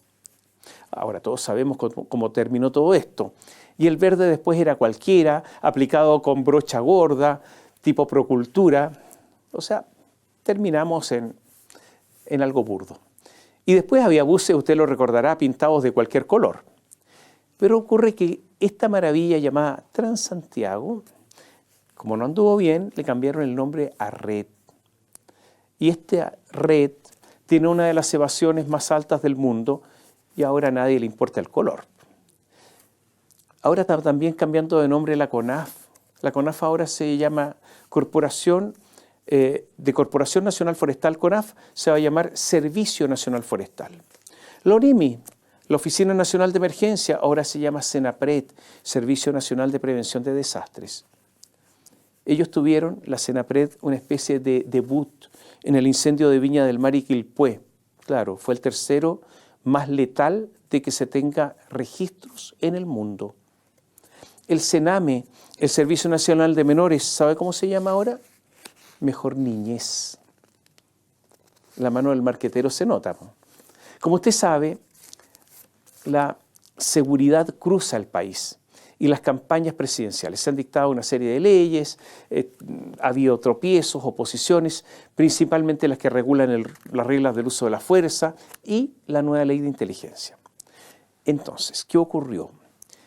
[SPEAKER 5] Ahora todos sabemos cómo terminó todo esto. Y el verde después era cualquiera, aplicado con brocha gorda, tipo procultura. O sea, terminamos en algo burdo. Y después había buses, usted lo recordará, pintados de cualquier color. Pero ocurre que esta maravilla llamada Transantiago, como no anduvo bien, le cambiaron el nombre a Red. Y esta Red tiene una de las evasiones más altas del mundo y ahora a nadie le importa el color. Ahora está también cambiando de nombre la CONAF. La CONAF ahora se llama Corporación Nacional Forestal CONAF, se va a llamar Servicio Nacional Forestal. La ONEMI, la Oficina Nacional de Emergencia, ahora se llama SENAPRED, Servicio Nacional de Prevención de Desastres. Ellos tuvieron, la SENAPRED, una especie de debut en el incendio de Viña del Mar y Quilpué. Claro, fue el tercero más letal de que se tenga registros en el mundo. El SENAME, el Servicio Nacional de Menores, ¿sabe cómo se llama ahora? Mejor Niñez. La mano del marquetero se nota. Como usted sabe, la seguridad cruza el país. y las campañas presidenciales. Se han dictado una serie de leyes, ha habido tropiezos, oposiciones, principalmente las que regulan las reglas del uso de la fuerza y la nueva ley de inteligencia. Entonces, ¿qué ocurrió?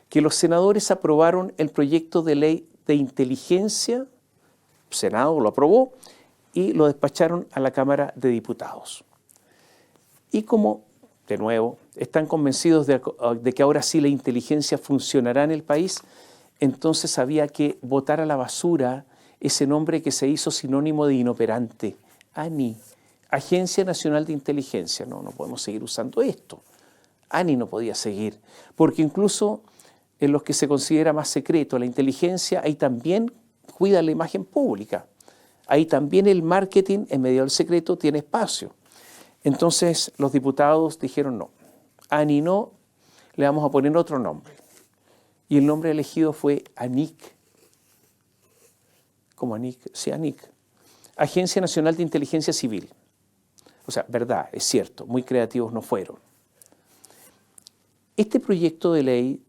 [SPEAKER 5] Que los senadores aprobaron el proyecto de ley de inteligencia, el Senado lo aprobó y lo despacharon a la Cámara de Diputados. Y como, de nuevo, están convencidos de que ahora sí la inteligencia funcionará en el país, entonces había que botar a la basura ese nombre que se hizo sinónimo de inoperante, ANI, Agencia Nacional de Inteligencia. No podemos seguir usando esto. ANI no podía seguir, porque incluso en los que se considera más secreto la inteligencia, ahí también cuida la imagen pública. Ahí también el marketing en medio del secreto tiene espacio. Entonces los diputados dijeron no, ANI no, le vamos a poner otro nombre. Y el nombre elegido fue ANIC. ¿Cómo ANIC? Sí, ANIC. Agencia Nacional de Inteligencia Civil. O sea, verdad, es cierto, muy creativos no fueron. Este proyecto de ley,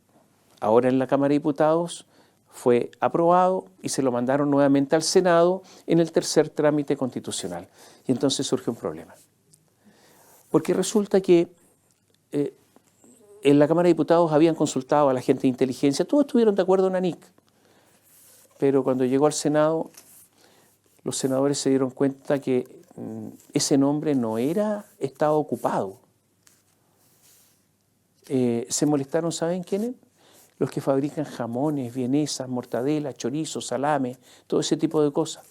[SPEAKER 5] ahora en la Cámara de Diputados, fue aprobado y se lo mandaron nuevamente al Senado en el tercer trámite constitucional. Y entonces surge un problema. Porque resulta que en la Cámara de Diputados habían consultado a la gente de inteligencia, todos estuvieron de acuerdo en ANIC, pero cuando llegó al Senado, los senadores se dieron cuenta que ese nombre no estaba ocupado. Se molestaron, ¿saben quiénes? Los que fabrican jamones, vienesas, mortadela, chorizo, salame, todo ese tipo de cosas.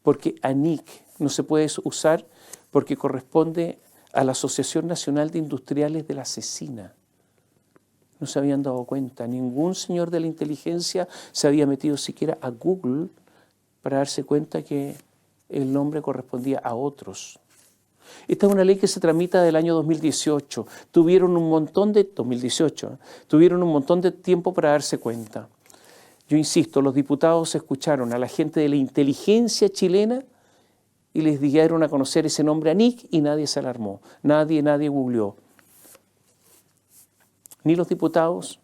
[SPEAKER 5] Porque ANIC no se puede usar porque corresponde a la Asociación Nacional de Industriales de la Cecina. No se habían dado cuenta, ningún señor de la inteligencia se había metido siquiera a Google para darse cuenta que el nombre correspondía a otros. Esta es una ley que se tramita del año 2018. Tuvieron un montón de tiempo para darse cuenta. Yo insisto, los diputados escucharon a la gente de la inteligencia chilena y les dieron a conocer ese nombre ANIC y nadie se alarmó, nadie googleó. Ni los diputados,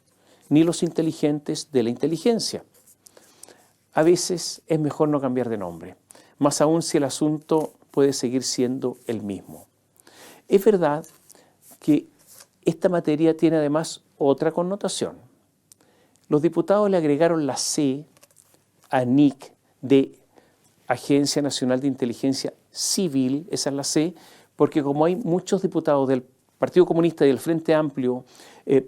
[SPEAKER 5] ni los inteligentes de la inteligencia. A veces es mejor no cambiar de nombre, más aún si el asunto puede seguir siendo el mismo. Es verdad que esta materia tiene además otra connotación. Los diputados le agregaron la C a NIC de Agencia Nacional de Inteligencia Civil, esa es la C, porque como hay muchos diputados del Partido Comunista y del Frente Amplio,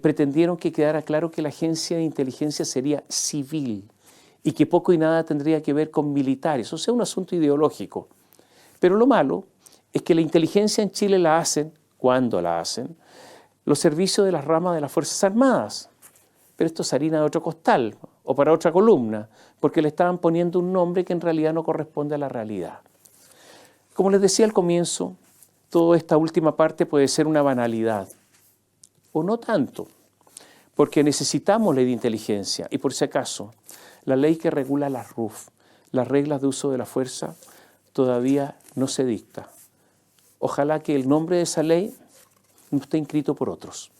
[SPEAKER 5] pretendieron que quedara claro que la agencia de inteligencia sería civil y que poco y nada tendría que ver con militares, o sea, un asunto ideológico. Pero lo malo es que la inteligencia en Chile la hacen, cuando la hacen, los servicios de las ramas de las Fuerzas Armadas. Pero esto es harina de otro costal o para otra columna, porque le estaban poniendo un nombre que en realidad no corresponde a la realidad. Como les decía al comienzo, toda esta última parte puede ser una banalidad, o no tanto, porque necesitamos ley de inteligencia y por si acaso, la ley que regula las RUF, las reglas de uso de la fuerza, todavía no se dicta. Ojalá que el nombre de esa ley no esté inscrito por otros.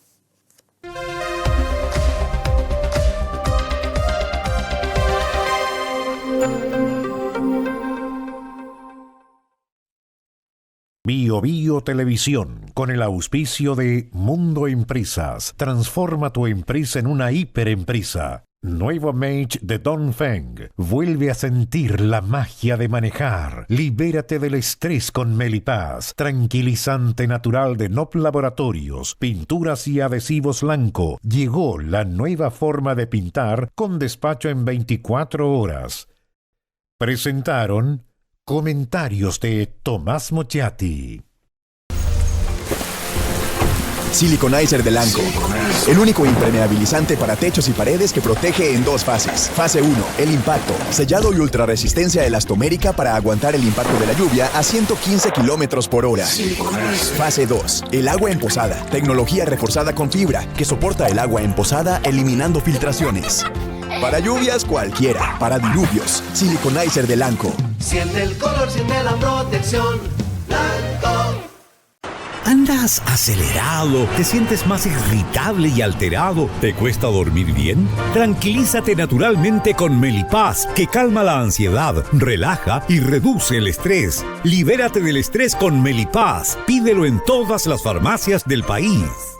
[SPEAKER 1] Bio Bio Televisión, con el auspicio de Mundo Empresas, transforma tu empresa en una hiperempresa. Nuevo Mage de Dongfeng. Vuelve a sentir la magia de manejar. Libérate del estrés con Melipaz, tranquilizante natural de NOP Laboratorios, pinturas y adhesivos Lanco. Llegó la nueva forma de pintar con despacho en 24 horas. Presentaron comentarios de Tomás Mochiati.
[SPEAKER 2] Siliconizer de Lanco. El único impermeabilizante para techos y paredes que protege en dos fases. Fase 1, el impacto. Sellado y ultrarresistencia elastomérica para aguantar el impacto de la lluvia a 115 kilómetros por hora. Fase 2, el agua emposada. Tecnología reforzada con fibra que soporta el agua emposada eliminando filtraciones. Para lluvias cualquiera, para diluvios. Siliconizer de Lanco.
[SPEAKER 3] Siente el color, siente la protección. Lanco.
[SPEAKER 4] ¿Andas acelerado? ¿Te sientes más irritable y alterado? ¿Te cuesta dormir bien? Tranquilízate naturalmente con Melipaz, que calma la ansiedad, relaja y reduce el estrés. Libérate del estrés con Melipaz. Pídelo en todas las farmacias del país.